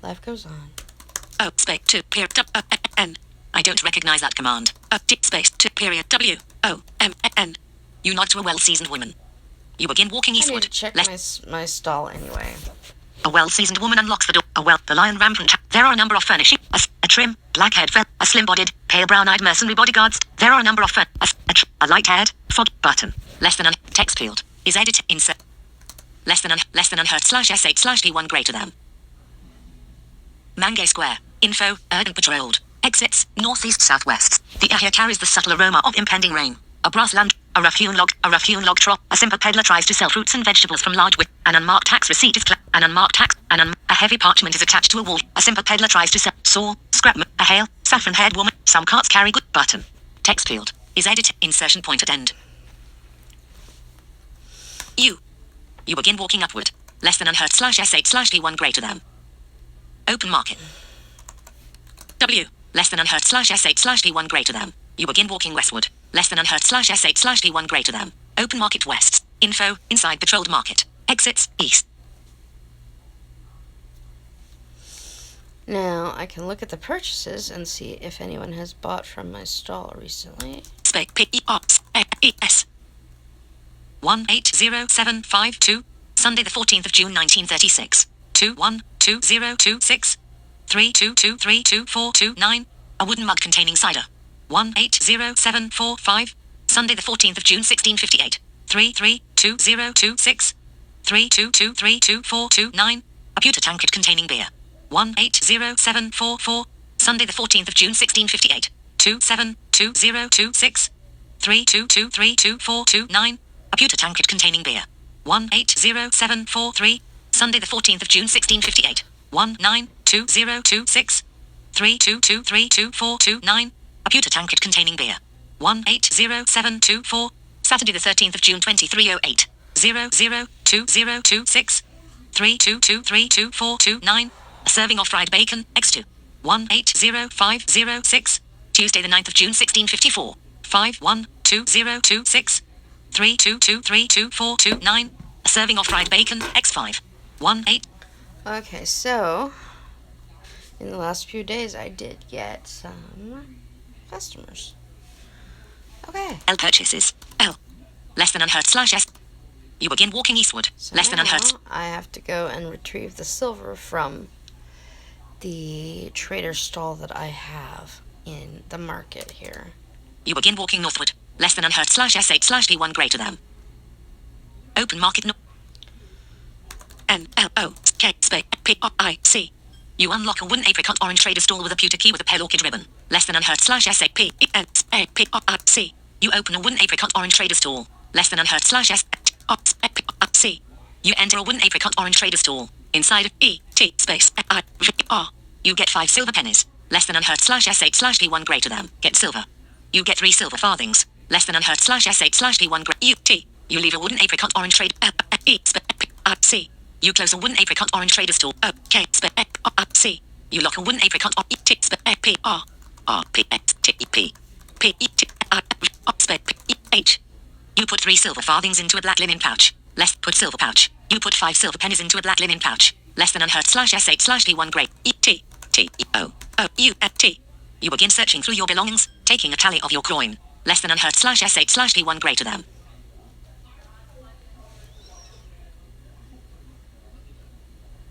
Life goes on. Oh, space 2 period N. I don't recognize that command. D space 2 period W O M N. You nod to a well-seasoned woman. You begin walking eastward. I need to check my stall anyway. A well-seasoned woman unlocks the door. The lion rampant. There are a number of furnishings. A trim, black-haired a slim-bodied, pale brown-eyed mercenary bodyguards. There are a number of a light-haired, fog button. Less than text field is edit insert. Less than unhurt /S8/P1 greater than. Mangay Square. Info, urban patrolled. Exits, northeast southwest. The air here carries the subtle aroma of impending rain. A brass land. A rough-hewn log trough. A simple peddler tries to sell fruits and vegetables from large with an unmarked tax receipt is a heavy parchment is attached to a wall. A simple peddler tries to sell saw, scrap, a hale, saffron-haired woman. Some carts carry good button. Text field is edited. Insertion point at end. You begin walking upward. Less than unhurt /S8/P1 greater than. Open market. W. Less than unhurt /S8/P1 greater than. You begin walking westward. Less than unhurt /S8/P1 greater than. Open market west. Info. Inside patrolled market. Exits east. Now, I can look at the purchases and see if anyone has bought from my stall recently. P-E-R-S 180752. Sunday the 14th of June 1936. 212026 322324229. A wooden mug containing cider. 180745. Sunday the 14th of June 1658. 332026 322324229. A pewter tankard containing beer. 180744. Sunday the 14th of June 1658. 272026 322324229. A pewter tankard containing beer. 180743. Sunday the 14th of June 1658. 192026 322324229. A pewter tankard containing beer. 180724. Saturday the 13th of June 2308. 002026 322324229. A serving of fried bacon, X2. 180506. Tuesday the 9th of June 1654. 512026 322324229. A serving of fried bacon, X5. 18. Okay, so in the last few days I did get some customers. Okay. L purchases. L. Less than unhurt /S. You begin walking eastward. So Less than unhurt. I have to go and retrieve the silver from the trader stall that I have in the market here. You begin walking northward. Less than unhurt /S8/P1 greater than. Open market. NLOKSPIC. You unlock a wooden apricot orange trader stall with a pewter key with a pale orchid ribbon. Less than unhurt /SAPIC. You open a wooden apricot orange trader stall. Less than unhurt /SAPIC. You enter a wooden apricot orange trader stall. Inside of ET space IR. You get 5 silver pennies. Less than unhurt /S8/P1 greater than. Get silver. You get 3 silver farthings. Less than unhurt /S8/P1 UT. You leave a wooden apricot orange trade C. You close a wooden apricot orange trader store. C. You lock a wooden apricot H. You put 3 silver farthings into a black linen pouch. Less put silver pouch. You put 5 silver pennies into a black linen pouch. Less than unhurt /S8/P1 great T. You begin searching through your belongings, taking a tally of your coin. Less than unhurt /S8/P1 greater than.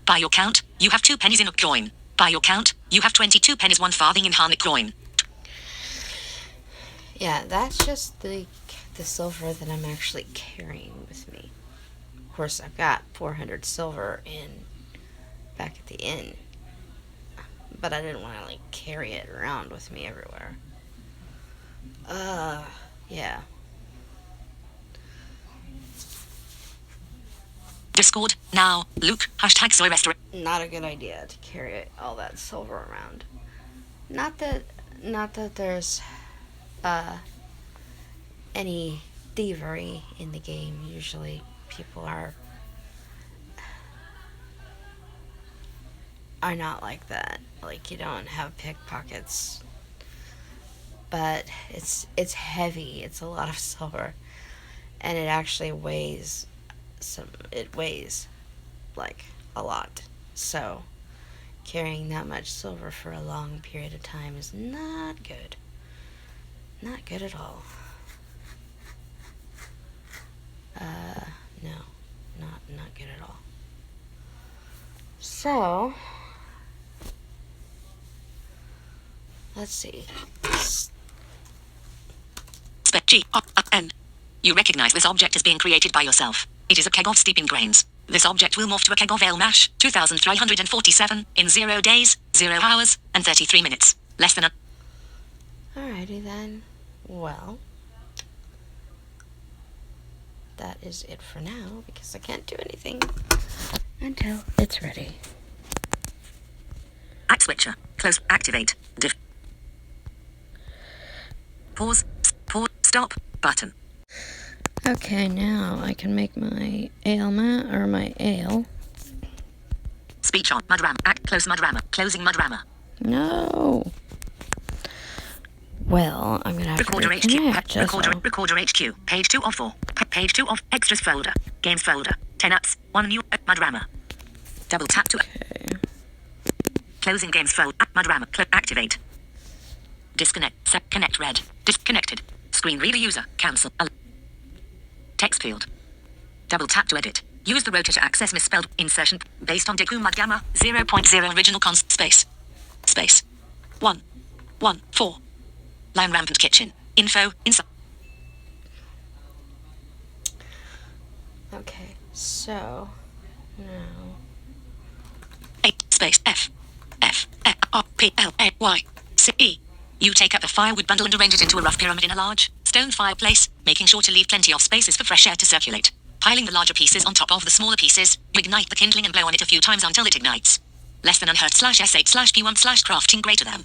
By your count, you have 2 pennies in a coin. By your count, you have 22 pennies 1 farthing in Harnick coin. Yeah, that's just the silver that I'm actually carrying with me. Of course, I've got 400 silver back at the inn, but I didn't want to carry it around with me everywhere. Yeah. Discord, now, Luke, #soy restaurant. Not a good idea to carry all that silver around. Not that there's any thievery in the game. Usually people are not like that. You don't have pickpockets. But it's heavy. It's a lot of silver. And it actually weighs a lot. So carrying that much silver for a long period of time is not good. Not good at all. No, not good at all. So let's see. G-O-N. You recognize this object as being created by yourself. It is a keg of steeping grains. This object will morph to a keg of ale mash, 2,347, in 0 days, 0 hours, and 33 minutes. Less than a... Alrighty then. Well, that is it for now, because I can't do anything until it's ready. Act switcher. Close. Activate. Pause. Pause. Stop. Button. Okay, now I can make my my ale. Speech on. Mudrammer. Act. Close Mudrammer. Closing Mudrammer. No. Well, I'm gonna have Recorder to HQ. reconnect. Recorder HQ. Page 2 of 4. Page 2 of extras folder. Games folder. 10 apps. 1 new Mudrammer. Double tap to closing games folder. Mudrammer. Activate. Disconnect. Connect red. Disconnected. Screen reader user. Cancel. Text field. Double tap to edit. Use the rotor to access misspelled insertion based on Deku Mudgamma 0.0 original const space. 1. 1. 4. Line rampant kitchen. Info. Inside. Okay, so now 8 space F R P L A Y C E. You take up a firewood bundle and arrange it into a rough pyramid in a large stone fireplace, making sure to leave plenty of spaces for fresh air to circulate. Piling the larger pieces on top of the smaller pieces, you ignite the kindling and blow on it a few times until it ignites. Less than unhurt /S8/P1/crafting greater than.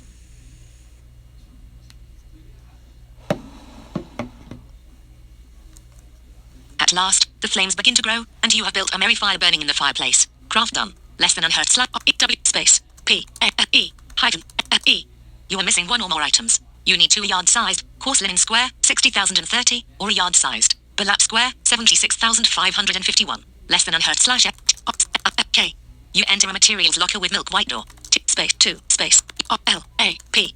At last, the flames begin to grow, and you have built a merry fire burning in the fireplace. Craft done. Less than unhurt /W space P E hyphen E. You are missing one or more items. You need 2 yard-sized, coarse linen square, 60,030, or a yard-sized, burlap square, 76,551. Less than unhurt /K. You enter a materials locker with milk white door. Space 2 space L A P.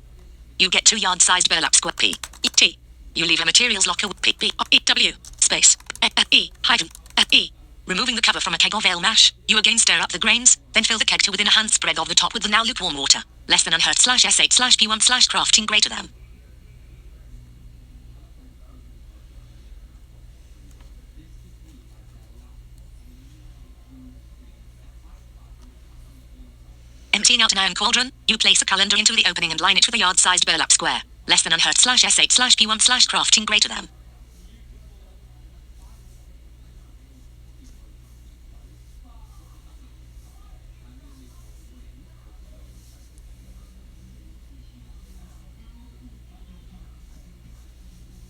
You get 2 yard-sized burlap square P E T. You leave a materials locker with P E W space E hyphen E. Removing the cover from a keg of ale mash, you again stir up the grains, then fill the keg to within a handspread of the top with the now lukewarm water. Less than unhurt /S8/P1/crafting greater than. Emptying out an iron cauldron, you place a colander into the opening and line it with a yard-sized burlap square. Less than unhurt /S8/P1/crafting greater than.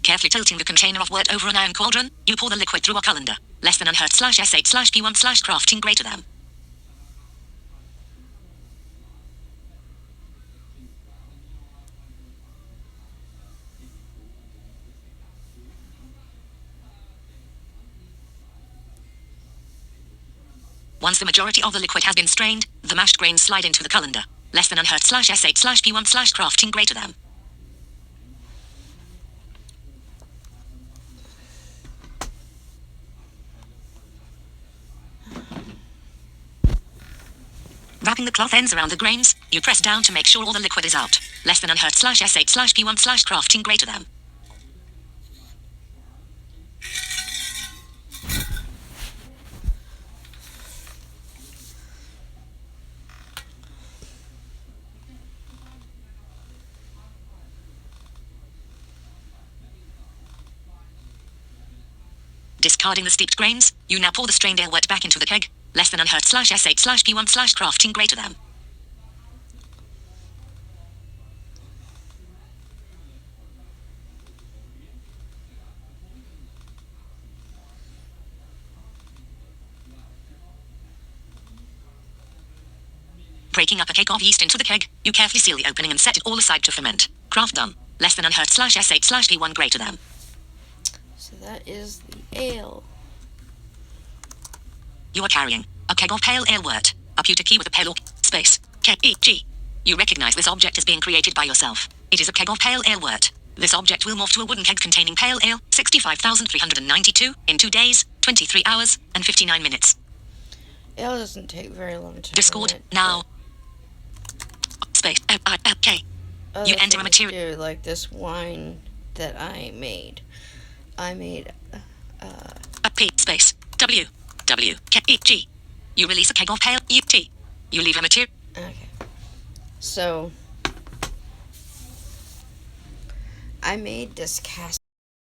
Carefully tilting the container of wort over an iron cauldron, you pour the liquid through a colander. Less than unhurt /S8/P1/crafting greater than. Once the majority of the liquid has been strained, the mashed grains slide into the colander. Less than unhurt /S8/P1/crafting greater than. Wrapping the cloth ends around the grains, you press down to make sure all the liquid is out. Less than unhurt /S8/P1/crafting greater than. Discarding the steeped grains, you now pour the strained ale wort back into the keg. Less than unhurt /S8/P1/crafting greater than. Breaking up a cake of yeast into the keg, you carefully seal the opening and set it all aside to ferment. Craft done. Less than unhurt /S8/P1 greater than. so that is the ale. You are carrying a keg of pale ale wort. A pewter key with a pale or space K-E-G. You recognize this object as being created by yourself. It is a keg of pale ale wort. This object will morph to a wooden keg containing pale ale, 65,392, in 2 days, 23 hours, and 59 minutes. Ale doesn't take very long to Discord, ferment, now. Space L-I-L-K. but You other enter a things material. too, like this wine that I made. A P space W W K E G. You release a keg of pale U-T. You leave a material. Okay. So I made this cast